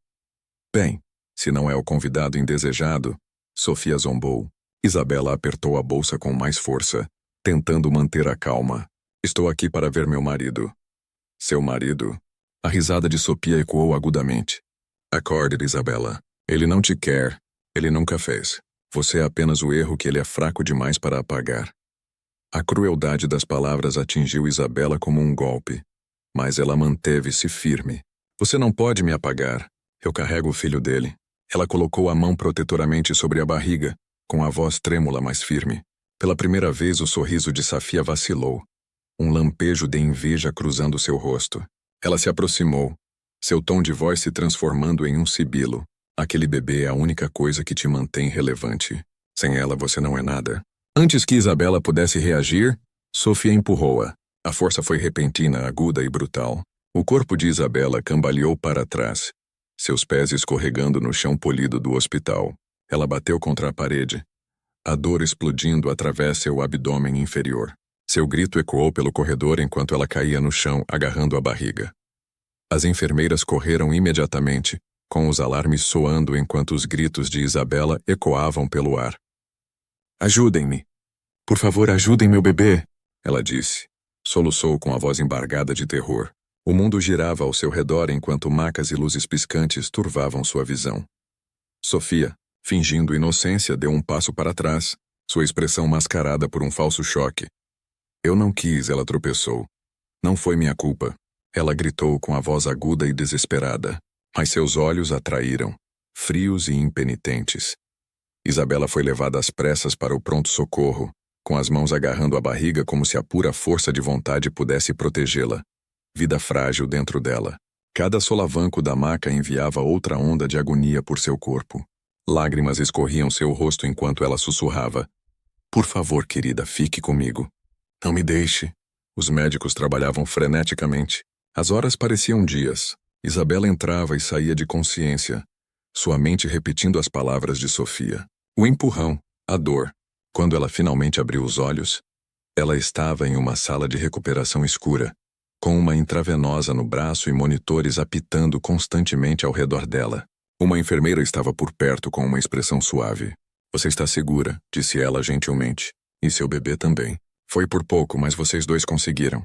Bem, se não é o convidado indesejado, Sofia zombou. Isabela apertou a bolsa com mais força, tentando manter a calma. Estou aqui para ver meu marido. Seu marido? A risada de Sofia ecoou agudamente. Acorde, Isabela. Ele não te quer. Ele nunca fez. Você é apenas o erro que ele é fraco demais para apagar. A crueldade das palavras atingiu Isabela como um golpe, mas ela manteve-se firme. Você não pode me apagar. Eu carrego o filho dele. Ela colocou a mão protetoramente sobre a barriga, com a voz trêmula mas firme. Pela primeira vez o sorriso de Sofia vacilou. Um lampejo de inveja cruzando seu rosto. Ela se aproximou, seu tom de voz se transformando em um sibilo. Aquele bebê é a única coisa que te mantém relevante. Sem ela você não é nada. Antes que Isabela pudesse reagir, Sofia empurrou-a. A força foi repentina, aguda e brutal. O corpo de Isabela cambaleou para trás, seus pés escorregando no chão polido do hospital. Ela bateu contra a parede, a dor explodindo através seu abdômen inferior. Seu grito ecoou pelo corredor enquanto ela caía no chão, agarrando a barriga. As enfermeiras correram imediatamente, com os alarmes soando enquanto os gritos de Isabela ecoavam pelo ar. Ajudem-me. Por favor, ajudem meu bebê, ela disse. Soluçou com a voz embargada de terror. O mundo girava ao seu redor enquanto macas e luzes piscantes turvavam sua visão. Sofia, fingindo inocência, deu um passo para trás, sua expressão mascarada por um falso choque. Eu não quis, ela tropeçou. Não foi minha culpa. Ela gritou com a voz aguda e desesperada. Mas seus olhos a traíram, frios e impenitentes. Isabela foi levada às pressas para o pronto-socorro, com as mãos agarrando a barriga como se a pura força de vontade pudesse protegê-la. Vida frágil dentro dela. Cada solavanco da maca enviava outra onda de agonia por seu corpo. Lágrimas escorriam seu rosto enquanto ela sussurrava. Por favor, querida, fique comigo. Não me deixe. Os médicos trabalhavam freneticamente. As horas pareciam dias. Isabela entrava e saía de consciência, sua mente repetindo as palavras de Sofia. O empurrão, a dor. Quando ela finalmente abriu os olhos, ela estava em uma sala de recuperação escura, com uma intravenosa no braço e monitores apitando constantemente ao redor dela. Uma enfermeira estava por perto com uma expressão suave. Você está segura, disse ela gentilmente. E seu bebê também. Foi por pouco, mas vocês dois conseguiram.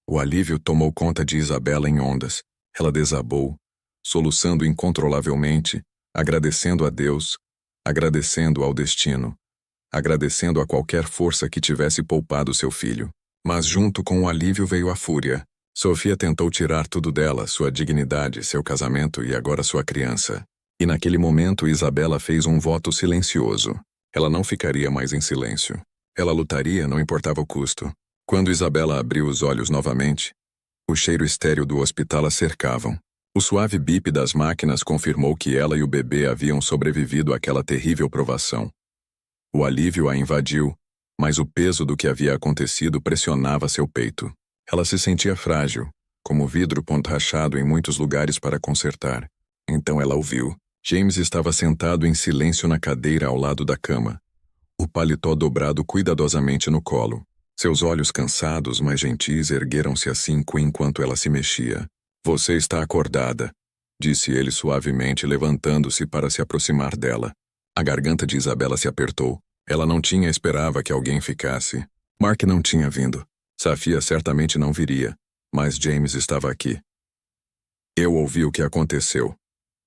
O alívio tomou conta de Isabela em ondas. Ela desabou, soluçando incontrolavelmente, agradecendo a Deus, agradecendo ao destino, agradecendo a qualquer força que tivesse poupado seu filho. Mas junto com o alívio veio a fúria. Sofia tentou tirar tudo dela, sua dignidade, seu casamento e agora sua criança. E naquele momento Isabela fez um voto silencioso. Ela não ficaria mais em silêncio. Ela lutaria, não importava o custo. Quando Isabela abriu os olhos novamente, o cheiro estéril do hospital a cercavam. O suave bip das máquinas confirmou que ela e o bebê haviam sobrevivido àquela terrível provação. O alívio a invadiu, mas o peso do que havia acontecido pressionava seu peito. Ela se sentia frágil, como vidro rachado em muitos lugares para consertar. Então ela ouviu. James estava sentado em silêncio na cadeira ao lado da cama, o paletó dobrado cuidadosamente no colo. Seus olhos cansados, mas gentis, ergueram-se assim enquanto ela se mexia. Você está acordada, disse ele suavemente, levantando-se para se aproximar dela. A garganta de Isabela se apertou. Ela não esperava que alguém ficasse. Mark não tinha vindo. Safia certamente não viria, mas James estava aqui. Eu ouvi o que aconteceu,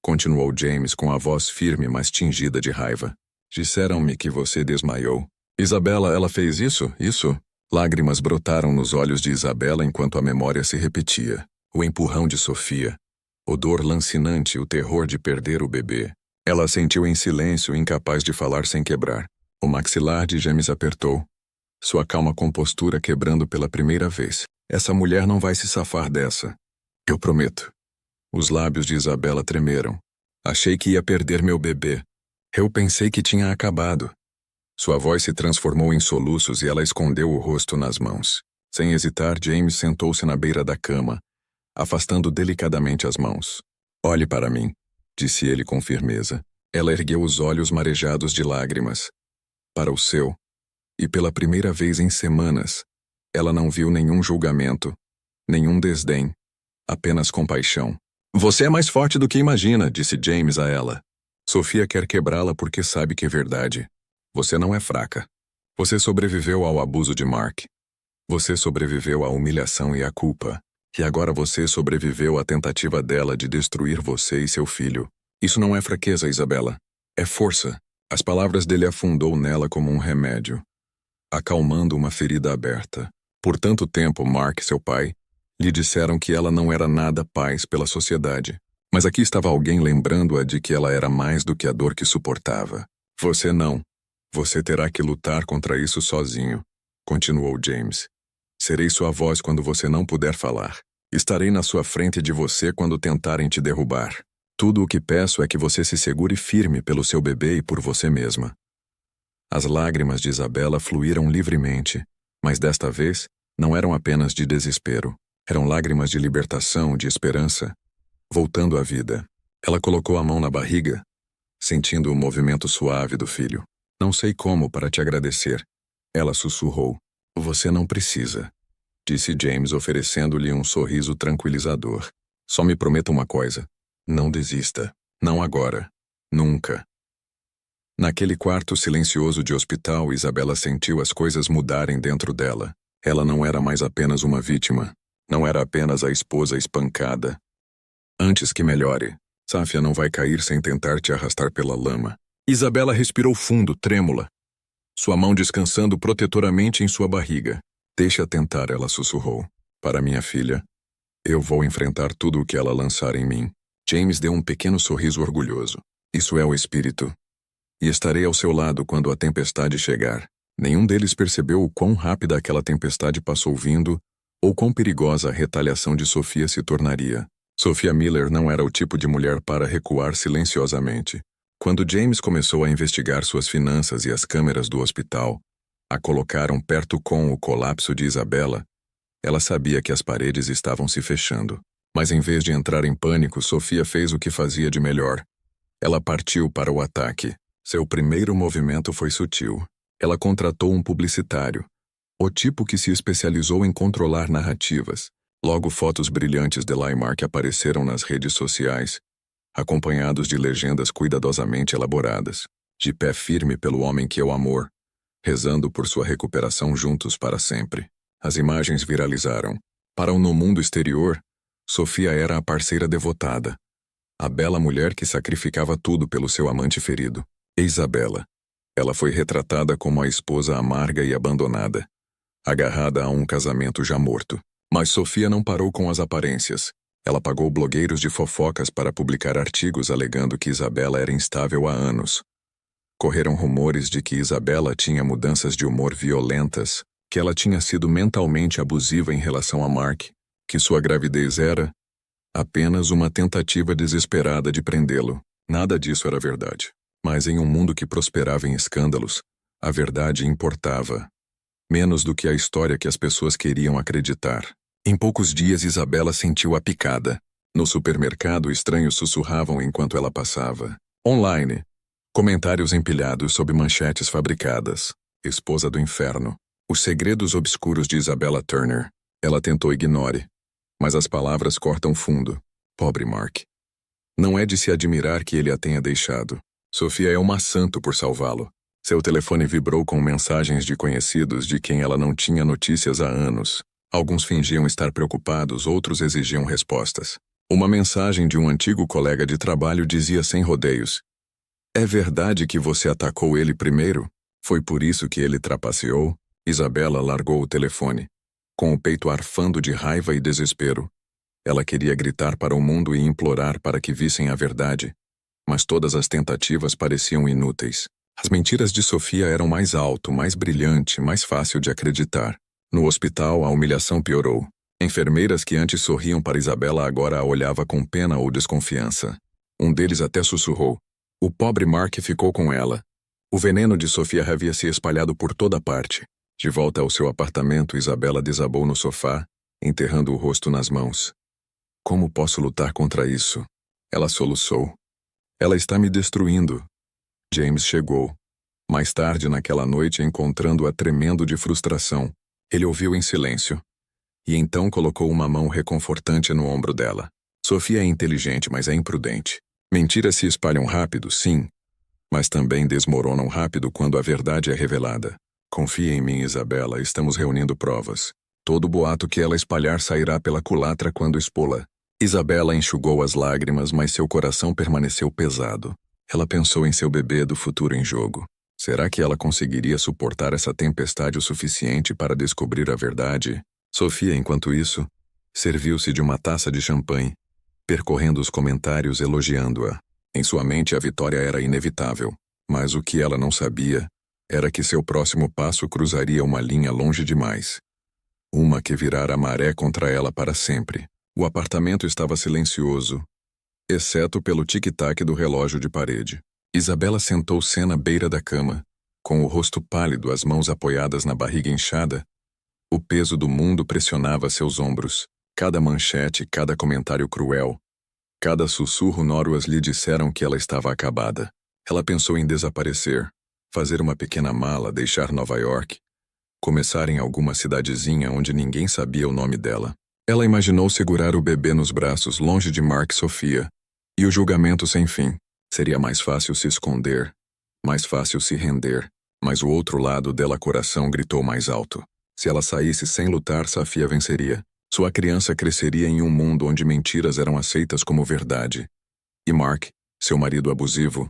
continuou James com a voz firme, mas tingida de raiva. Disseram-me que você desmaiou. Isabela, ela fez isso? Lágrimas brotaram nos olhos de Isabela enquanto a memória se repetia. O empurrão de Sofia, o dor lancinante, o terror de perder o bebê. Ela sentiu em silêncio, incapaz de falar sem quebrar. O maxilar de James apertou, sua calma compostura quebrando pela primeira vez. Essa mulher não vai se safar dessa. Eu prometo. Os lábios de Isabela tremeram. Achei que ia perder meu bebê. Eu pensei que tinha acabado. Sua voz se transformou em soluços e ela escondeu o rosto nas mãos. Sem hesitar, James sentou-se na beira da cama, afastando delicadamente as mãos. Olhe para mim, disse ele com firmeza. Ela ergueu os olhos marejados de lágrimas. Para o seu. E pela primeira vez em semanas, ela não viu nenhum julgamento, nenhum desdém, apenas compaixão. Você é mais forte do que imagina, disse James a ela. Sofia quer quebrá-la porque sabe que é verdade. Você não é fraca. Você sobreviveu ao abuso de Mark. Você sobreviveu à humilhação e à culpa. E agora você sobreviveu à tentativa dela de destruir você e seu filho. Isso não é fraqueza, Isabela. É força. As palavras dele afundou nela como um remédio, acalmando uma ferida aberta. Por tanto tempo, Mark, seu pai, lhe disseram que ela não era nada paz pela sociedade. Mas aqui estava alguém lembrando-a de que ela era mais do que a dor que suportava. Você não. Você terá que lutar contra isso sozinho, continuou James. Serei sua voz quando você não puder falar. Estarei na sua frente de você quando tentarem te derrubar. Tudo o que peço é que você se segure firme pelo seu bebê e por você mesma. As lágrimas de Isabela fluíram livremente, mas desta vez não eram apenas de desespero. Eram lágrimas de libertação, de esperança, voltando à vida. Ela colocou a mão na barriga, sentindo o movimento suave do filho. Não sei como para te agradecer. Ela sussurrou. Você não precisa, disse James, oferecendo-lhe um sorriso tranquilizador. Só me prometa uma coisa. Não desista. Não agora. Nunca. Naquele quarto silencioso de hospital, Isabela sentiu as coisas mudarem dentro dela. Ela não era mais apenas uma vítima. Não era apenas a esposa espancada. Antes que melhore, Safia não vai cair sem tentar te arrastar pela lama. Isabela respirou fundo, trêmula. Sua mão descansando protetoramente em sua barriga. Deixa tentar, ela sussurrou. Para minha filha, eu vou enfrentar tudo o que ela lançar em mim. James deu um pequeno sorriso orgulhoso. Isso é o espírito. E estarei ao seu lado quando a tempestade chegar. Nenhum deles percebeu o quão rápida aquela tempestade passou vindo ou quão perigosa a retaliação de Sofia se tornaria. Sophia Miller não era o tipo de mulher para recuar silenciosamente. Quando James começou a investigar suas finanças e as câmeras do hospital, a colocaram perto com o colapso de Isabela, ela sabia que as paredes estavam se fechando. Mas em vez de entrar em pânico, Sofia fez o que fazia de melhor. Ela partiu para o ataque. Seu primeiro movimento foi sutil. Ela contratou um publicitário, o tipo que se especializou em controlar narrativas. Logo, fotos brilhantes de Mark apareceram nas redes sociais, acompanhados de legendas cuidadosamente elaboradas. De pé firme pelo homem que é o amor, rezando por sua recuperação juntos para sempre. As imagens viralizaram. Para o no mundo exterior, Sofia era a parceira devotada, a bela mulher que sacrificava tudo pelo seu amante ferido. Isabela. Ela foi retratada como a esposa amarga e abandonada, agarrada a um casamento já morto. Mas Sofia não parou com as aparências. Ela pagou blogueiros de fofocas para publicar artigos alegando que Isabela era instável há anos. Correram rumores de que Isabela tinha mudanças de humor violentas, que ela tinha sido mentalmente abusiva em relação a Mark, que sua gravidez era, Apenas uma tentativa desesperada de prendê-lo. Nada disso era verdade. Mas em um mundo que prosperava em escândalos, a verdade importava. Menos do que a história que as pessoas queriam acreditar. Em poucos dias Isabela sentiu a picada. No supermercado, estranhos sussurravam enquanto ela passava. Online. Comentários empilhados sob manchetes fabricadas. Esposa do inferno. Os segredos obscuros de Isabella Turner. Ela tentou ignore. Mas as palavras cortam fundo. Pobre Mark. Não é de se admirar que ele a tenha deixado. Sofia é uma santa por salvá-lo. Seu telefone vibrou com mensagens de conhecidos de quem ela não tinha notícias há anos. Alguns fingiam estar preocupados, outros exigiam respostas. Uma mensagem de um antigo colega de trabalho dizia sem rodeios: "É verdade que você atacou ele primeiro? Foi por isso que ele trapaceou?" Isabela largou o telefone, com o peito arfando de raiva e desespero. Ela queria gritar para o mundo e implorar para que vissem a verdade, mas todas as tentativas pareciam inúteis. As mentiras de Sofia eram mais alto, mais brilhante, mais fácil de acreditar. No hospital, a humilhação piorou. Enfermeiras que antes sorriam para Isabela agora a olhava com pena ou desconfiança. Um deles até sussurrou: "O pobre Mark ficou com ela." O veneno de Sofia havia se espalhado por toda parte. De volta ao seu apartamento, Isabela desabou no sofá, enterrando o rosto nas mãos. "Como posso lutar contra isso?" Ela soluçou. "Ela está me destruindo." James chegou. Mais tarde naquela noite, encontrando-a tremendo de frustração. Ele ouviu em silêncio. E então colocou uma mão reconfortante no ombro dela. Sofia é inteligente, mas é imprudente. Mentiras se espalham rápido, sim, mas também desmoronam rápido quando a verdade é revelada. Confie em mim, Isabela, estamos reunindo provas. Todo boato que ela espalhar sairá pela culatra quando expô-la. Isabela enxugou as lágrimas, mas seu coração permaneceu pesado. Ela pensou em seu bebê do futuro em jogo. Será que ela conseguiria suportar essa tempestade o suficiente para descobrir a verdade? Sofia, enquanto isso, serviu-se de uma taça de champanhe, percorrendo os comentários elogiando-a. Em sua mente, a vitória era inevitável, mas o que ela não sabia era que seu próximo passo cruzaria uma linha longe demais. Uma que virara a maré contra ela para sempre. O apartamento estava silencioso, exceto pelo tic-tac do relógio de parede. Isabela sentou-se na beira da cama, com o rosto pálido, as mãos apoiadas na barriga inchada. O peso do mundo pressionava seus ombros. Cada manchete, cada comentário cruel, cada sussurro nóruas lhe disseram que ela estava acabada. Ela pensou em desaparecer, fazer uma pequena mala, deixar Nova York, começar em alguma cidadezinha onde ninguém sabia o nome dela. Ela imaginou segurar o bebê nos braços, longe de Mark e Sofia, e o julgamento sem fim. Seria mais fácil se esconder, mais fácil se render, mas o outro lado dela coração gritou mais alto. Se ela saísse sem lutar, Sofia venceria. Sua criança cresceria em um mundo onde mentiras eram aceitas como verdade. E Mark, seu marido abusivo,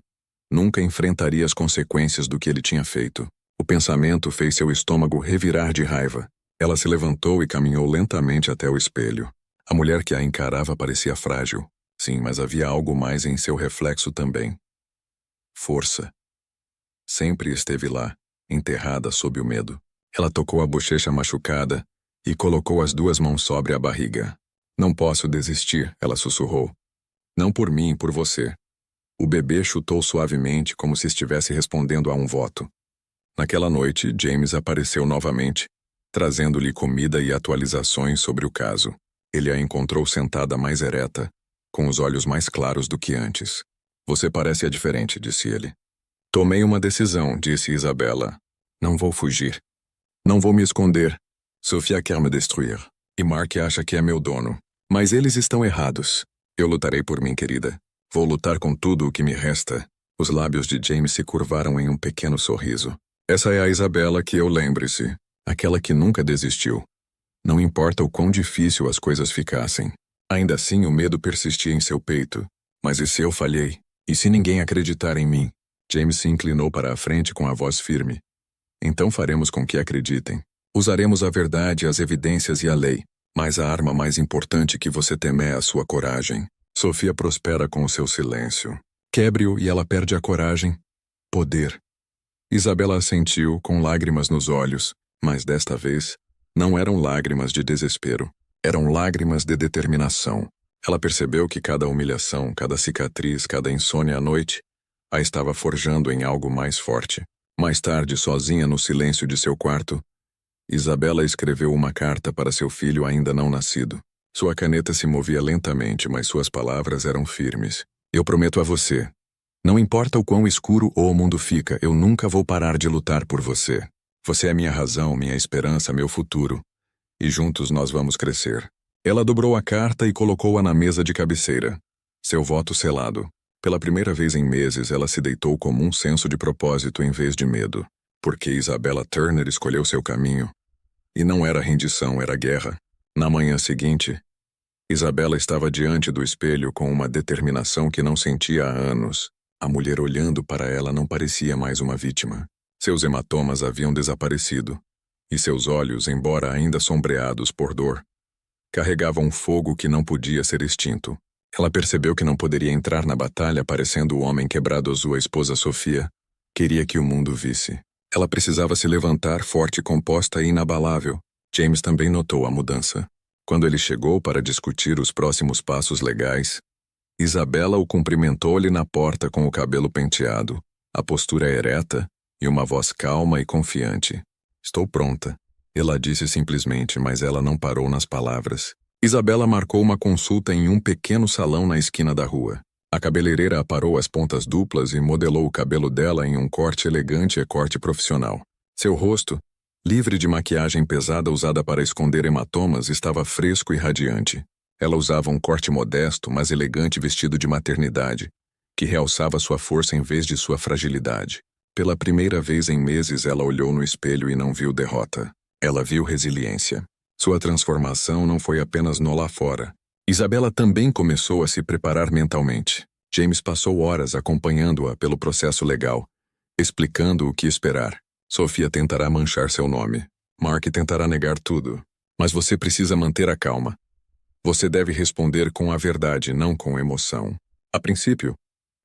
nunca enfrentaria as consequências do que ele tinha feito. O pensamento fez seu estômago revirar de raiva. Ela se levantou e caminhou lentamente até o espelho. A mulher que a encarava parecia frágil. Sim, mas havia algo mais em seu reflexo também. Força. Sempre esteve lá, enterrada sob o medo. Ela tocou a bochecha machucada e colocou as duas mãos sobre a barriga. "Não posso desistir", ela sussurrou. "Não por mim, por você." O bebê chutou suavemente, como se estivesse respondendo a um voto. Naquela noite, James apareceu novamente, trazendo-lhe comida e atualizações sobre o caso. Ele a encontrou sentada mais ereta, com os olhos mais claros do que antes. "Você parece diferente", disse ele. "Tomei uma decisão", disse Isabela. "Não vou fugir. Não vou me esconder. Sofia quer me destruir. E Mark acha que é meu dono. Mas eles estão errados. Eu lutarei por mim, querida. Vou lutar com tudo o que me resta." Os lábios de James se curvaram em um pequeno sorriso. "Essa é a Isabela que eu lembre-se. Aquela que nunca desistiu. Não importa o quão difícil as coisas ficassem. Ainda assim, o medo persistia em seu peito. Mas e se eu falhei? E se ninguém acreditar em mim?" James se inclinou para a frente com a voz firme. "Então faremos com que acreditem. Usaremos a verdade, as evidências e a lei. Mas a arma mais importante que você teme é a sua coragem. Sofia prospera com o seu silêncio. Quebre-o e ela perde a coragem. Poder." Isabela assentiu, com lágrimas nos olhos, mas desta vez, não eram lágrimas de desespero. Eram lágrimas de determinação. Ela percebeu que cada humilhação, cada cicatriz, cada insônia à noite a estava forjando em algo mais forte. Mais tarde, sozinha no silêncio de seu quarto, Isabela escreveu uma carta para seu filho ainda não nascido. Sua caneta se movia lentamente, mas suas palavras eram firmes. Eu prometo a você. Não importa o quão escuro o mundo fica, eu nunca vou parar de lutar por você. Você é minha razão, minha esperança, meu futuro. E juntos nós vamos crescer. Ela dobrou a carta e colocou-a na mesa de cabeceira. Seu voto selado. Pela primeira vez em meses, ela se deitou com um senso de propósito em vez de medo. Porque Isabella Turner escolheu seu caminho. E não era rendição, era guerra. Na manhã seguinte, Isabella estava diante do espelho com uma determinação que não sentia há anos. A mulher olhando para ela não parecia mais uma vítima. Seus hematomas haviam desaparecido. E seus olhos, embora ainda sombreados por dor, carregavam um fogo que não podia ser extinto. Ela percebeu que não poderia entrar na batalha parecendo o homem quebrado sua esposa Sofia. Queria que o mundo visse. Ela precisava se levantar forte, composta e inabalável. James também notou a mudança. Quando ele chegou para discutir os próximos passos legais, Isabella o cumprimentou-lhe na porta com o cabelo penteado, a postura ereta e uma voz calma e confiante. Estou pronta. Ela disse simplesmente, mas ela não parou nas palavras. Isabella marcou uma consulta em um pequeno salão na esquina da rua. A cabeleireira aparou as pontas duplas e modelou o cabelo dela em um corte elegante e corte profissional. Seu rosto, livre de maquiagem pesada usada para esconder hematomas, estava fresco e radiante. Ela usava um corte modesto, mas elegante vestido de maternidade, que realçava sua força em vez de sua fragilidade. Pela primeira vez em meses, ela olhou no espelho e não viu derrota. Ela viu resiliência. Sua transformação não foi apenas no lá fora. Isabella também começou a se preparar mentalmente. James passou horas acompanhando-a pelo processo legal, explicando o que esperar. Sofia tentará manchar seu nome. Mark tentará negar tudo. Mas você precisa manter a calma. Você deve responder com a verdade, não com emoção. A princípio,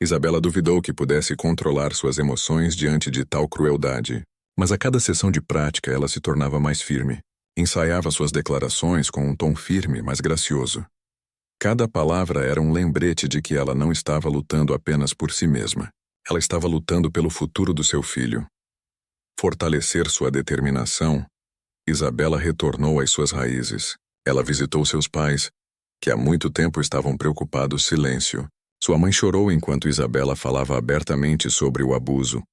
Isabella duvidou que pudesse controlar suas emoções diante de tal crueldade. Mas a cada sessão de prática ela se tornava mais firme. Ensaiava suas declarações com um tom firme, mas gracioso. Cada palavra era um lembrete de que ela não estava lutando apenas por si mesma. Ela estava lutando pelo futuro do seu filho. Fortalecer sua determinação, Isabella retornou às suas raízes. Ela visitou seus pais, que há muito tempo estavam preocupados. Silêncio. Sua mãe chorou enquanto Isabella falava abertamente sobre o abuso,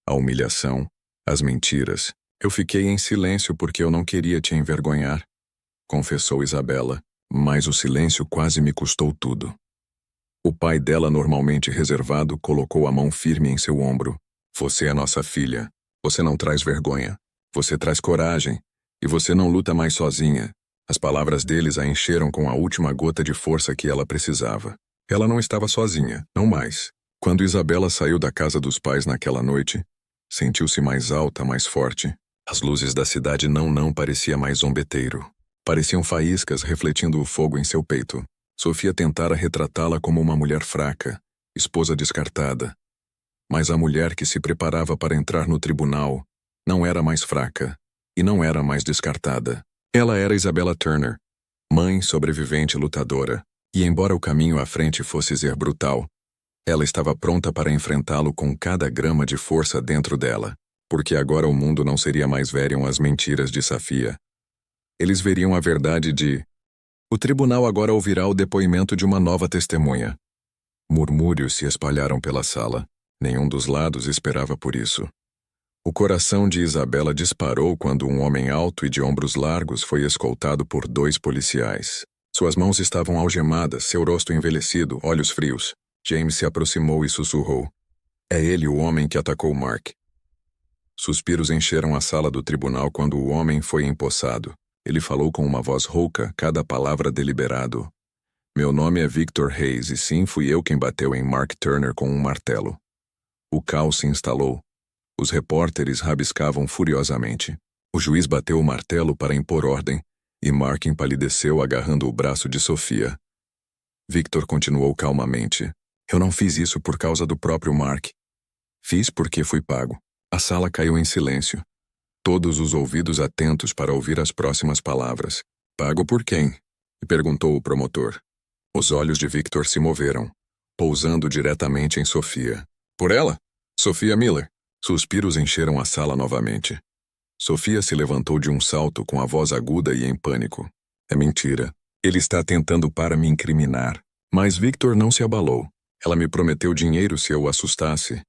a humilhação, as mentiras. Eu fiquei em silêncio porque eu não queria te envergonhar, confessou Isabella, mas o silêncio quase me custou tudo. O pai dela, normalmente reservado, colocou a mão firme em seu ombro. Você é nossa filha. Você não traz vergonha. Você traz coragem. E você não luta mais sozinha. As palavras deles a encheram com a última gota de força que ela precisava. Ela não estava sozinha, não mais. Quando Isabella saiu da casa dos pais naquela noite, sentiu-se mais alta, mais forte. As luzes da cidade não parecia mais zombeteiro. Pareciam faíscas refletindo o fogo em seu peito. Sofia tentara retratá-la como uma mulher fraca, esposa descartada. Mas a mulher que se preparava para entrar no tribunal não era mais fraca e não era mais descartada. Ela era Isabella Turner, mãe, sobrevivente, lutadora. E embora o caminho à frente fosse ser brutal, ela estava pronta para enfrentá-lo com cada grama de força dentro dela. Porque agora o mundo não seria mais veriam as mentiras de Safia. Eles veriam a verdade de... O tribunal agora ouvirá o depoimento de uma nova testemunha. Murmúrios se espalharam pela sala. Nenhum dos lados esperava por isso. O coração de Isabella disparou quando um homem alto e de ombros largos foi escoltado por 2 policiais. Suas mãos estavam algemadas, seu rosto envelhecido, olhos frios. James se aproximou e sussurrou. É ele o homem que atacou Mark. Suspiros encheram a sala do tribunal quando o homem foi empossado. Ele falou com uma voz rouca, cada palavra deliberado. Meu nome é Victor Hayes e sim, fui eu quem bateu em Mark Turner com um martelo. O caos se instalou. Os repórteres rabiscavam furiosamente. O juiz bateu o martelo para impor ordem e Mark empalideceu agarrando o braço de Sofia. Victor continuou calmamente. Eu não fiz isso por causa do próprio Mark. Fiz porque fui pago. A sala caiu em silêncio. Todos os ouvidos atentos para ouvir as próximas palavras. Pago por quem? Perguntou o promotor. Os olhos de Victor se moveram, pousando diretamente em Sofia. Por ela? Sophia Miller. Suspiros encheram a sala novamente. Sofia se levantou de um salto com a voz aguda e em pânico. É mentira. Ele está tentando para me incriminar. Mas Victor não se abalou. Ela me prometeu dinheiro se eu o assustasse.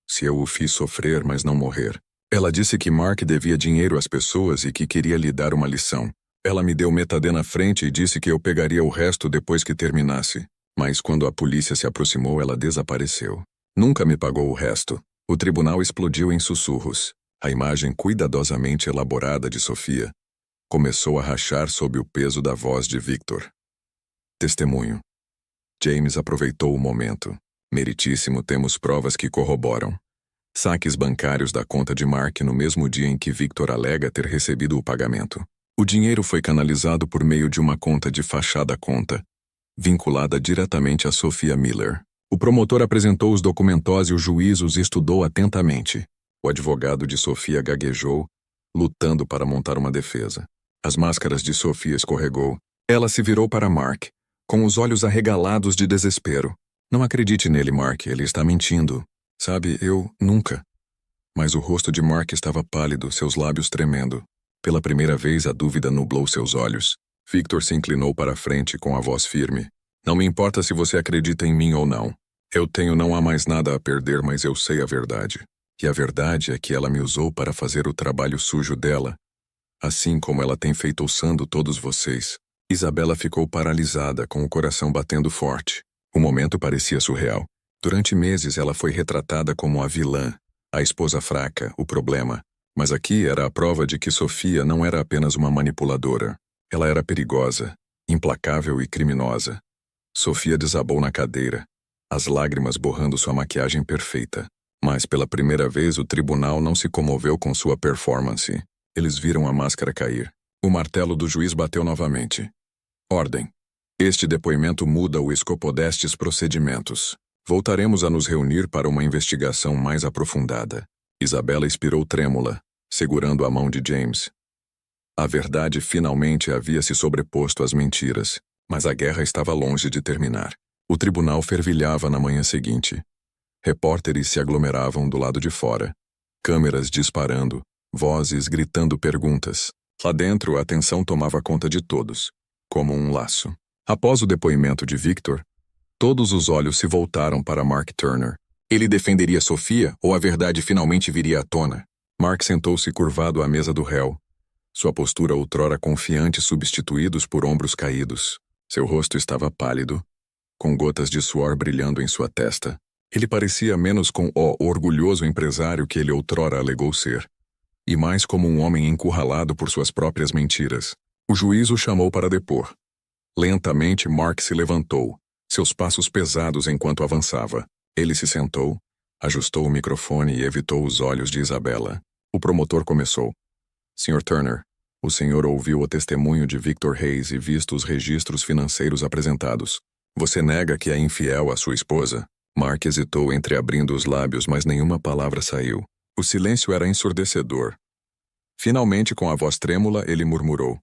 Se eu o fiz sofrer, mas não morrer. Ela disse que Mark devia dinheiro às pessoas e que queria lhe dar uma lição. Ela me deu metadê na frente e disse que eu pegaria o resto depois que terminasse. Mas quando a polícia se aproximou, ela desapareceu. Nunca me pagou o resto. O tribunal explodiu em sussurros. A imagem cuidadosamente elaborada de Sofia começou a rachar sob o peso da voz de Victor. Testemunho. James aproveitou o momento. Meritíssimo, temos provas que corroboram. Saques bancários da conta de Mark no mesmo dia em que Victor alega ter recebido o pagamento. O dinheiro foi canalizado por meio de uma conta de fachada conta, vinculada diretamente a Sophia Miller. O promotor apresentou os documentos e o juiz os estudou atentamente. O advogado de Sofia gaguejou, lutando para montar uma defesa. As máscaras de Sofia escorregou. Ela se virou para Mark, com os olhos arregalados de desespero. Não acredite nele, Mark, ele está mentindo. Sabe, eu nunca. Mas o rosto de Mark estava pálido, seus lábios tremendo. Pela primeira vez a dúvida nublou seus olhos. Victor se inclinou para a frente com a voz firme. Não me importa se você acredita em mim ou não. Não há mais nada a perder, mas eu sei a verdade. E a verdade é que ela me usou para fazer o trabalho sujo dela, assim como ela tem feito usando todos vocês. Isabela ficou paralisada, com o coração batendo forte. O momento parecia surreal. Durante meses ela foi retratada como a vilã, a esposa fraca, o problema. Mas aqui era a prova de que Sofia não era apenas uma manipuladora. Ela era perigosa, implacável e criminosa. Sofia desabou na cadeira, as lágrimas borrando sua maquiagem perfeita. Mas pela primeira vez o tribunal não se comoveu com sua performance. Eles viram a máscara cair. O martelo do juiz bateu novamente. Ordem. Este depoimento muda o escopo destes procedimentos. Voltaremos a nos reunir para uma investigação mais aprofundada. Isabela expirou trêmula, segurando a mão de James. A verdade finalmente havia se sobreposto às mentiras, mas a guerra estava longe de terminar. O tribunal fervilhava na manhã seguinte. Repórteres se aglomeravam do lado de fora. Câmeras disparando, vozes gritando perguntas. Lá dentro, a tensão tomava conta de todos, como um laço. Após o depoimento de Victor, todos os olhos se voltaram para Mark Turner. Ele defenderia Sofia ou a verdade finalmente viria à tona? Mark sentou-se curvado à mesa do réu. Sua postura outrora confiante substituídos por ombros caídos. Seu rosto estava pálido, com gotas de suor brilhando em sua testa. Ele parecia menos com o orgulhoso empresário que ele outrora alegou ser, e mais como um homem encurralado por suas próprias mentiras. O juiz o chamou para depor. Lentamente, Mark se levantou, seus passos pesados enquanto avançava. Ele se sentou, ajustou o microfone e evitou os olhos de Isabela. O promotor começou. Sr. Turner, o senhor ouviu o testemunho de Victor Hayes e visto os registros financeiros apresentados. Você nega que é infiel à sua esposa? Mark hesitou entreabrindo os lábios, mas nenhuma palavra saiu. O silêncio era ensurdecedor. Finalmente, com a voz trêmula, ele murmurou.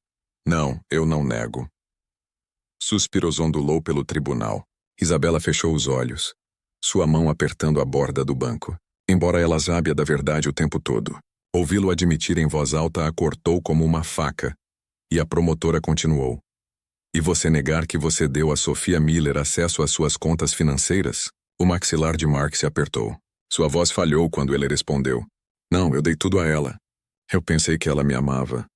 Não, eu não nego. Suspiros ondulou pelo tribunal. Isabela fechou os olhos, sua mão apertando a borda do banco. Embora ela sábia da verdade o tempo todo, ouvi-lo admitir em voz alta a cortou como uma faca. E a promotora continuou. E você negar que você deu a Sophia Miller acesso às suas contas financeiras? O maxilar de Mark se apertou. Sua voz falhou quando ele respondeu. Não, eu dei tudo a ela. Eu pensei que ela me amava.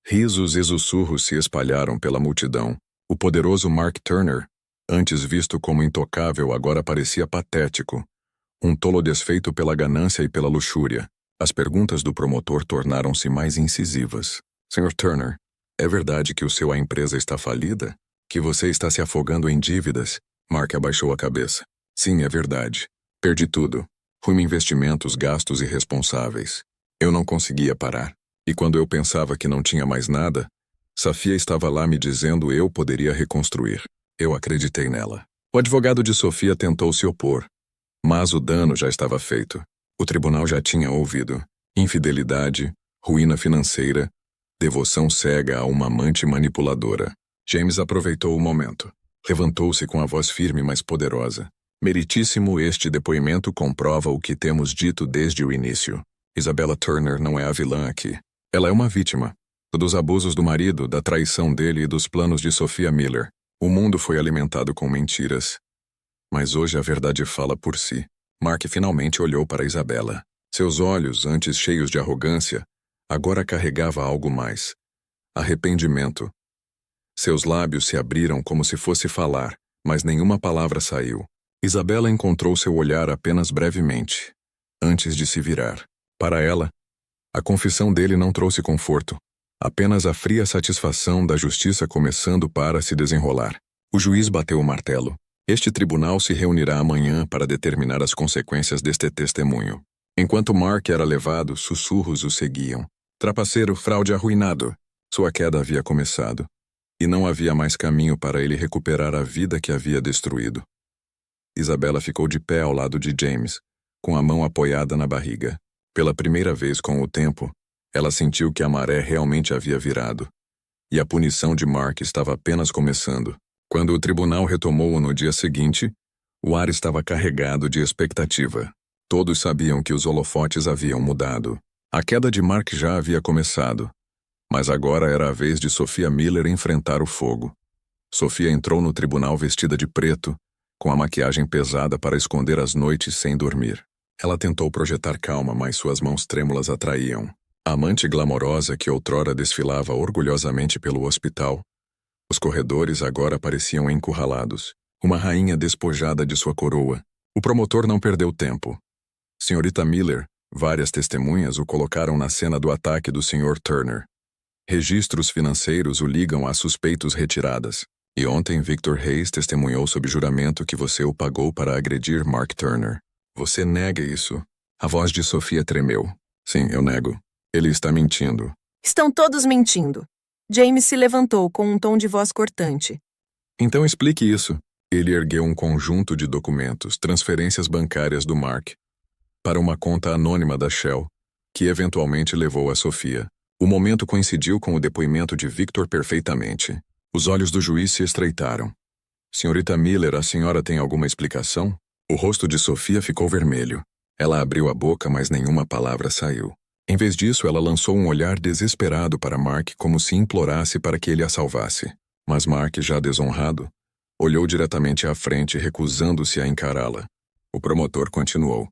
Risos e sussurros se espalharam pela multidão. O poderoso Mark Turner, antes visto como intocável, agora parecia patético. Um tolo desfeito pela ganância e pela luxúria. As perguntas do promotor tornaram-se mais incisivas. Sr. Turner, é verdade que a empresa está falida? Que você está se afogando em dívidas? Mark abaixou a cabeça. Sim, é verdade. Perdi tudo. Rumo investimentos, gastos irresponsáveis. Eu não conseguia parar. E quando eu pensava que não tinha mais nada, Safia estava lá me dizendo eu poderia reconstruir. Eu acreditei nela. O advogado de Sofia tentou se opor, mas o dano já estava feito. O tribunal já tinha ouvido. Infidelidade, ruína financeira, devoção cega a uma amante manipuladora. James aproveitou o momento. Levantou-se com a voz firme, mas poderosa. Meritíssimo, este depoimento comprova o que temos dito desde o início. Isabella Turner não é a vilã aqui. Ela é uma vítima. Dos abusos do marido, da traição dele e dos planos de Sophia Miller. O mundo foi alimentado com mentiras. Mas hoje a verdade fala por si. Mark finalmente olhou para Isabella. Seus olhos, antes cheios de arrogância, agora carregava algo mais. Arrependimento. Seus lábios se abriram como se fosse falar, mas nenhuma palavra saiu. Isabella encontrou seu olhar apenas brevemente, antes de se virar. Para ela, a confissão dele não trouxe conforto, apenas a fria satisfação da justiça começando para se desenrolar. O juiz bateu o martelo. Este tribunal se reunirá amanhã para determinar as consequências deste testemunho. Enquanto Mark era levado, sussurros o seguiam. Trapaceiro, fraude arruinado. Sua queda havia começado. E não havia mais caminho para ele recuperar a vida que havia destruído. Isabella ficou de pé ao lado de James, com a mão apoiada na barriga. Pela primeira vez com o tempo, ela sentiu que a maré realmente havia virado. E a punição de Mark estava apenas começando. Quando o tribunal retomou-o no dia seguinte, o ar estava carregado de expectativa. Todos sabiam que os holofotes haviam mudado. A queda de Mark já havia começado. Mas agora era a vez de Sophia Miller enfrentar o fogo. Sophia entrou no tribunal vestida de preto, com a maquiagem pesada para esconder as noites sem dormir. Ela tentou projetar calma, mas suas mãos trêmulas atraíam. A amante glamourosa que outrora desfilava orgulhosamente pelo hospital. Os corredores agora pareciam encurralados. Uma rainha despojada de sua coroa. O promotor não perdeu tempo. Senhorita Miller, várias testemunhas o colocaram na cena do ataque do Sr. Turner. Registros financeiros o ligam a suspeitos retiradas. E ontem Victor Hayes testemunhou sob juramento que você o pagou para agredir Mark Turner. Você nega isso? A voz de Sophia tremeu. Sim, eu nego. Ele está mentindo. Estão todos mentindo. James se levantou com um tom de voz cortante. Então explique isso. Ele ergueu um conjunto de documentos, transferências bancárias do Mark, para uma conta anônima da Shell, que eventualmente levou a Sophia. O momento coincidiu com o depoimento de Victor perfeitamente. Os olhos do juiz se estreitaram. Senhorita Miller, a senhora tem alguma explicação? O rosto de Sophia ficou vermelho. Ela abriu a boca, mas nenhuma palavra saiu. Em vez disso, ela lançou um olhar desesperado para Mark, como se implorasse para que ele a salvasse. Mas Mark, já desonrado, olhou diretamente à frente, recusando-se a encará-la. O promotor continuou.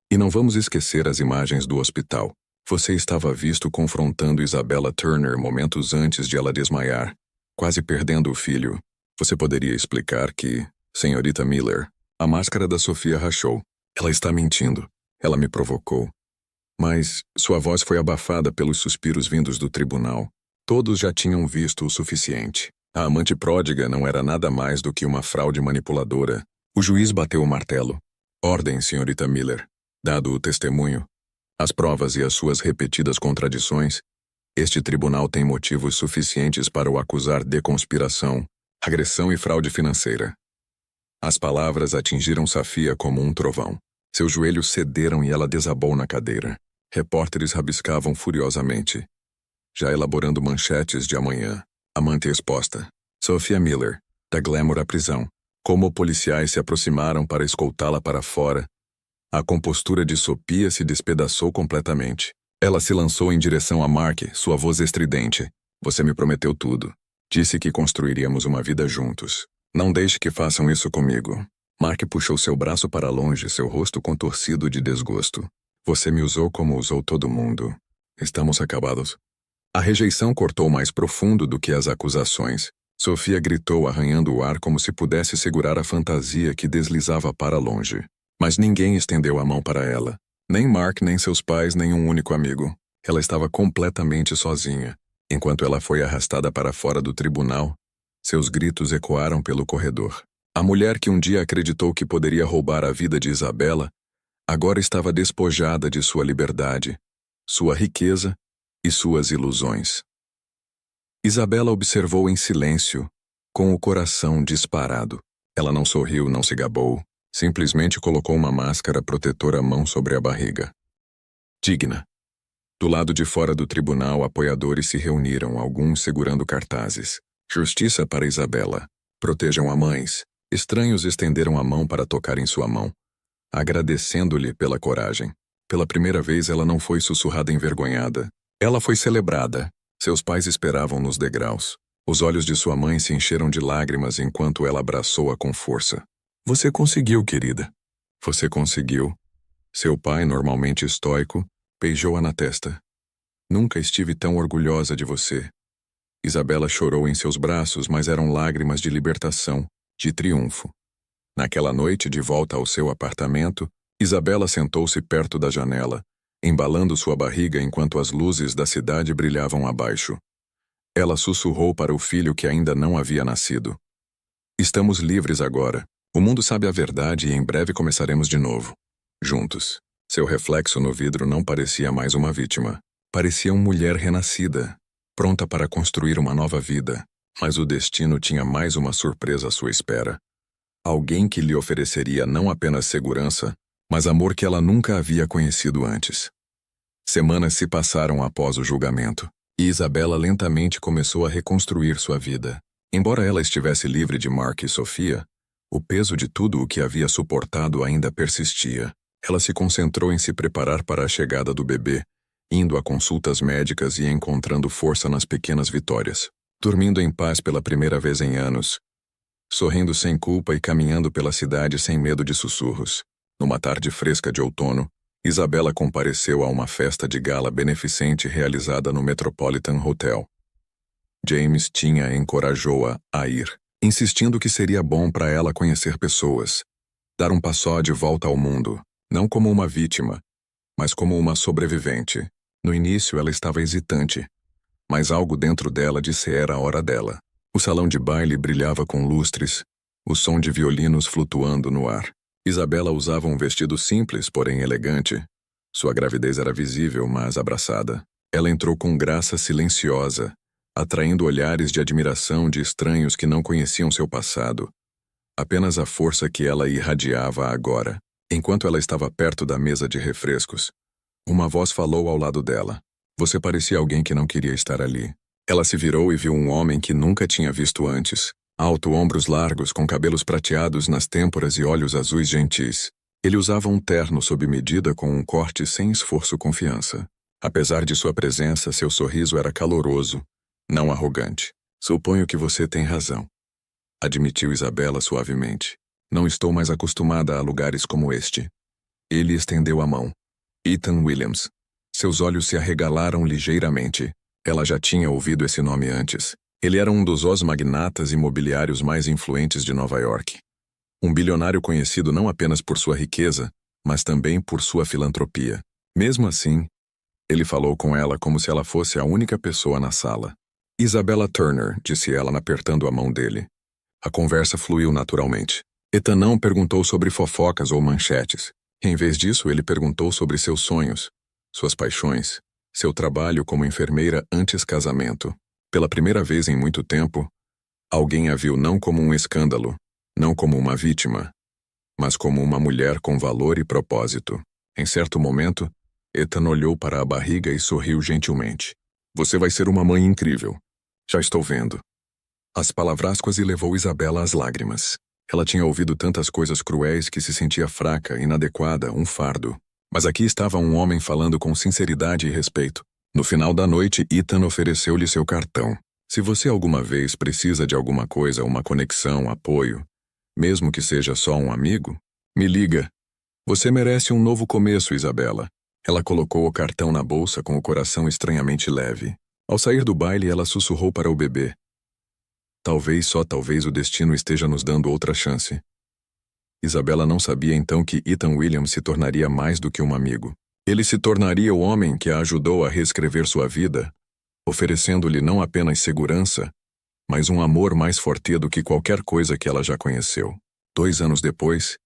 E não vamos esquecer as imagens do hospital. Você estava visto confrontando Isabella Turner momentos antes de ela desmaiar, quase perdendo o filho. Você poderia explicar que, senhorita Miller, a máscara da Sophia rachou. Ela está mentindo. Ela me provocou. Mas sua voz foi abafada pelos suspiros vindos do tribunal. Todos já tinham visto o suficiente. A amante pródiga não era nada mais do que uma fraude manipuladora. O juiz bateu o martelo. Ordem, senhorita Miller. Dado o testemunho, as provas e as suas repetidas contradições, este tribunal tem motivos suficientes para o acusar de conspiração, agressão e fraude financeira. As palavras atingiram Sophia como um trovão. Seus joelhos cederam e ela desabou na cadeira. Repórteres rabiscavam furiosamente, já elaborando manchetes de amanhã. Amante exposta. Sophia Miller, da Glamour à prisão. Como policiais se aproximaram para escoltá-la para fora, a compostura de Sophia se despedaçou completamente. Ela se lançou em direção a Mark, sua voz estridente. Você me prometeu tudo. Disse que construiríamos uma vida juntos. Não deixe que façam isso comigo. Mark puxou seu braço para longe, seu rosto contorcido de desgosto. Você me usou como usou todo mundo. Estamos acabados. A rejeição cortou mais profundo do que as acusações. Sophia gritou, arranhando o ar como se pudesse segurar a fantasia que deslizava para longe. Mas ninguém estendeu a mão para ela. Nem Mark, nem seus pais, nem um único amigo. Ela estava completamente sozinha. Enquanto ela foi arrastada para fora do tribunal, seus gritos ecoaram pelo corredor. A mulher que um dia acreditou que poderia roubar a vida de Isabella, agora estava despojada de sua liberdade, sua riqueza e suas ilusões. Isabella observou em silêncio, com o coração disparado. Ela não sorriu, não se gabou, simplesmente colocou uma máscara protetora à mão sobre a barriga. Digna. Do lado de fora do tribunal, apoiadores se reuniram, alguns segurando cartazes. Justiça para Isabella. Protejam a mães. Estranhos estenderam a mão para tocar em sua mão, agradecendo-lhe pela coragem. Pela primeira vez ela não foi sussurrada envergonhada. Ela foi celebrada. Seus pais esperavam nos degraus. Os olhos de sua mãe se encheram de lágrimas enquanto ela abraçou-a com força. Você conseguiu, querida. Você conseguiu. Seu pai, normalmente estoico, beijou-a na testa. Nunca estive tão orgulhosa de você. Isabela chorou em seus braços, mas eram lágrimas de libertação, de triunfo. Naquela noite, de volta ao seu apartamento, Isabela sentou-se perto da janela, embalando sua barriga enquanto as luzes da cidade brilhavam abaixo. Ela sussurrou para o filho que ainda não havia nascido. Estamos livres agora. O mundo sabe a verdade e em breve começaremos de novo. Juntos. Seu reflexo no vidro não parecia mais uma vítima. Parecia uma mulher renascida, pronta para construir uma nova vida. Mas o destino tinha mais uma surpresa à sua espera. Alguém que lhe ofereceria não apenas segurança, mas amor que ela nunca havia conhecido antes. Semanas se passaram após o julgamento, e Isabela lentamente começou a reconstruir sua vida. Embora ela estivesse livre de Mark e Sofia, o peso de tudo o que havia suportado ainda persistia. Ela se concentrou em se preparar para a chegada do bebê, indo a consultas médicas e encontrando força nas pequenas vitórias. Dormindo em paz pela primeira vez em anos. Sorrindo sem culpa e caminhando pela cidade sem medo de sussurros. Numa tarde fresca de outono, Isabela compareceu a uma festa de gala beneficente realizada no Metropolitan Hotel. James encorajou-a a ir, insistindo que seria bom para ela conhecer pessoas, dar um passo de volta ao mundo, não como uma vítima, mas como uma sobrevivente. No início ela estava hesitante, mas algo dentro dela disse era a hora dela. O salão de baile brilhava com lustres, o som de violinos flutuando no ar. Isabela usava um vestido simples, porém elegante. Sua gravidez era visível, mas abraçada. Ela entrou com graça silenciosa, atraindo olhares de admiração de estranhos que não conheciam seu passado. Apenas a força que ela irradiava agora. Enquanto ela estava perto da mesa de refrescos, uma voz falou ao lado dela. Você parecia alguém que não queria estar ali. Ela se virou e viu um homem que nunca tinha visto antes. Alto, ombros largos, com cabelos prateados nas têmporas e olhos azuis gentis. Ele usava um terno sob medida com um corte sem esforço confiança. Apesar de sua presença, seu sorriso era caloroso, não arrogante. Suponho que você tem razão, admitiu Isabela suavemente. Não estou mais acostumada a lugares como este. Ele estendeu a mão. Ethan Williams. Seus olhos se arregalaram ligeiramente. Ela já tinha ouvido esse nome antes. Ele era um dos magnatas imobiliários mais influentes de Nova York. Um bilionário conhecido não apenas por sua riqueza, mas também por sua filantropia. Mesmo assim, ele falou com ela como se ela fosse a única pessoa na sala. Isabella Turner, disse ela apertando a mão dele. A conversa fluiu naturalmente. Ethan não perguntou sobre fofocas ou manchetes. Em vez disso, ele perguntou sobre seus sonhos, suas paixões, seu trabalho como enfermeira antes casamento. Pela primeira vez em muito tempo, alguém a viu não como um escândalo, não como uma vítima, mas como uma mulher com valor e propósito. Em certo momento, Ethan olhou para a barriga e sorriu gentilmente. Você vai ser uma mãe incrível. Já estou vendo. As palavras quase levou Isabela às lágrimas. Ela tinha ouvido tantas coisas cruéis que se sentia fraca, inadequada, um fardo. Mas aqui estava um homem falando com sinceridade e respeito. No final da noite, Ethan ofereceu-lhe seu cartão. Se você alguma vez precisa de alguma coisa, uma conexão, apoio, mesmo que seja só um amigo, me liga. Você merece um novo começo, Isabela. Ela colocou o cartão na bolsa com o coração estranhamente leve. Ao sair do baile, ela sussurrou para o bebê. Talvez, só talvez, o destino esteja nos dando outra chance. Isabela não sabia então que Ethan Williams se tornaria mais do que um amigo. Ele se tornaria o homem que a ajudou a reescrever sua vida, oferecendo-lhe não apenas segurança, mas um amor mais forte do que qualquer coisa que ela já conheceu. 2 anos depois,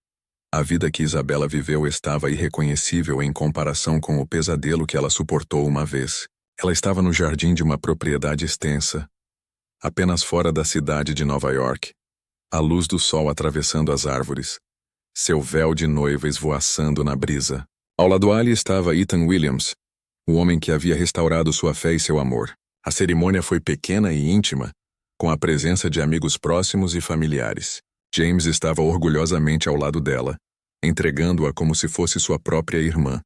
a vida que Isabela viveu estava irreconhecível em comparação com o pesadelo que ela suportou uma vez. Ela estava no jardim de uma propriedade extensa, apenas fora da cidade de Nova York, a luz do sol atravessando as árvores, seu véu de noiva esvoaçando na brisa. Ao lado dele estava Ethan Williams, o homem que havia restaurado sua fé e seu amor. A cerimônia foi pequena e íntima, com a presença de amigos próximos e familiares. James estava orgulhosamente ao lado dela, entregando-a como se fosse sua própria irmã.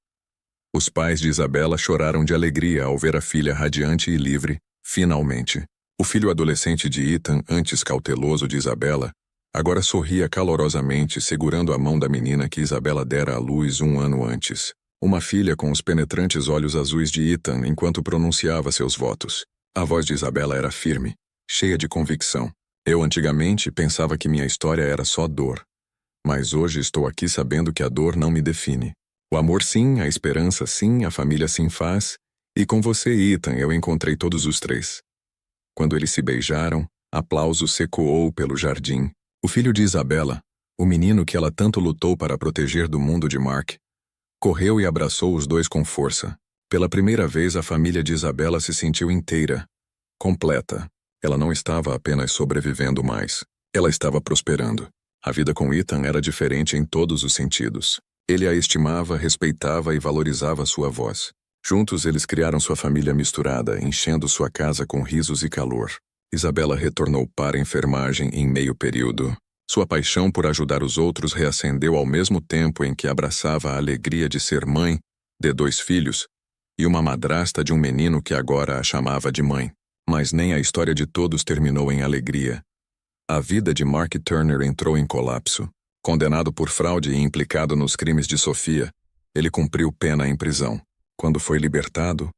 Os pais de Isabela choraram de alegria ao ver a filha radiante e livre, finalmente. O filho adolescente de Ethan, antes cauteloso de Isabela, agora sorria calorosamente segurando a mão da menina que Isabela dera à luz 1 ano antes. Uma filha com os penetrantes olhos azuis de Ethan enquanto pronunciava seus votos. A voz de Isabela era firme, cheia de convicção. Eu antigamente pensava que minha história era só dor. Mas hoje estou aqui sabendo que a dor não me define. O amor sim, a esperança sim, a família sim faz. E com você, Ethan, eu encontrei todos os 3. Quando eles se beijaram, aplausos ecoou pelo jardim. O filho de Isabela, o menino que ela tanto lutou para proteger do mundo de Mark, correu e abraçou os dois com força. Pela primeira vez a família de Isabela se sentiu inteira, completa. Ela não estava apenas sobrevivendo mais. Ela estava prosperando. A vida com Ethan era diferente em todos os sentidos. Ele a estimava, respeitava e valorizava sua voz. Juntos eles criaram sua família misturada, enchendo sua casa com risos e calor. Isabela retornou para a enfermagem em meio período. Sua paixão por ajudar os outros reacendeu ao mesmo tempo em que abraçava a alegria de ser mãe de 2 filhos e uma madrasta de um menino que agora a chamava de mãe. Mas nem a história de todos terminou em alegria. A vida de Mark Turner entrou em colapso. Condenado por fraude e implicado nos crimes de Sofia, ele cumpriu pena em prisão. Quando foi libertado,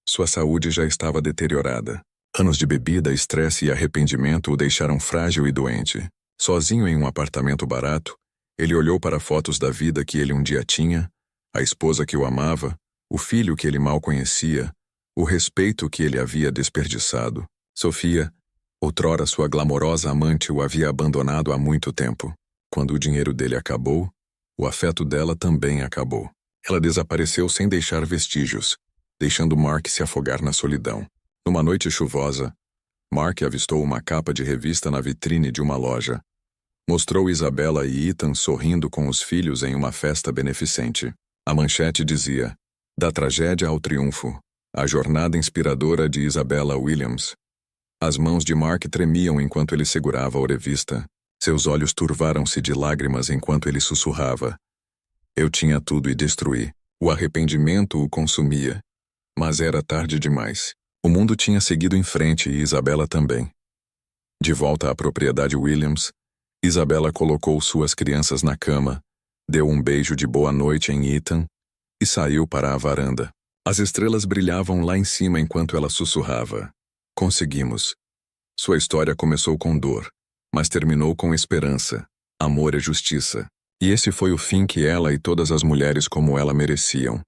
sua saúde já estava deteriorada. Anos de bebida, estresse e arrependimento o deixaram frágil e doente. Sozinho em um apartamento barato, ele olhou para fotos da vida que ele um dia tinha, a esposa que o amava, o filho que ele mal conhecia, o respeito que ele havia desperdiçado. Sofia, outrora sua glamourosa amante, o havia abandonado há muito tempo. Quando o dinheiro dele acabou, o afeto dela também acabou. Ela desapareceu sem deixar vestígios, deixando Mark se afogar na solidão. Numa noite chuvosa, Mark avistou uma capa de revista na vitrine de uma loja. Mostrou Isabela e Ethan sorrindo com os filhos em uma festa beneficente. A manchete dizia: "Da tragédia ao triunfo, a jornada inspiradora de Isabella Williams." As mãos de Mark tremiam enquanto ele segurava a revista. Seus olhos turvaram-se de lágrimas enquanto ele sussurrava: "Eu tinha tudo e destruí." O arrependimento o consumia. Mas era tarde demais. O mundo tinha seguido em frente e Isabela também. De volta à propriedade Williams, Isabela colocou suas crianças na cama, deu um beijo de boa noite em Ethan e saiu para a varanda. As estrelas brilhavam lá em cima enquanto ela sussurrava: "Conseguimos." Sua história começou com dor, mas terminou com esperança, amor e justiça. E esse foi o fim que ela e todas as mulheres como ela mereciam.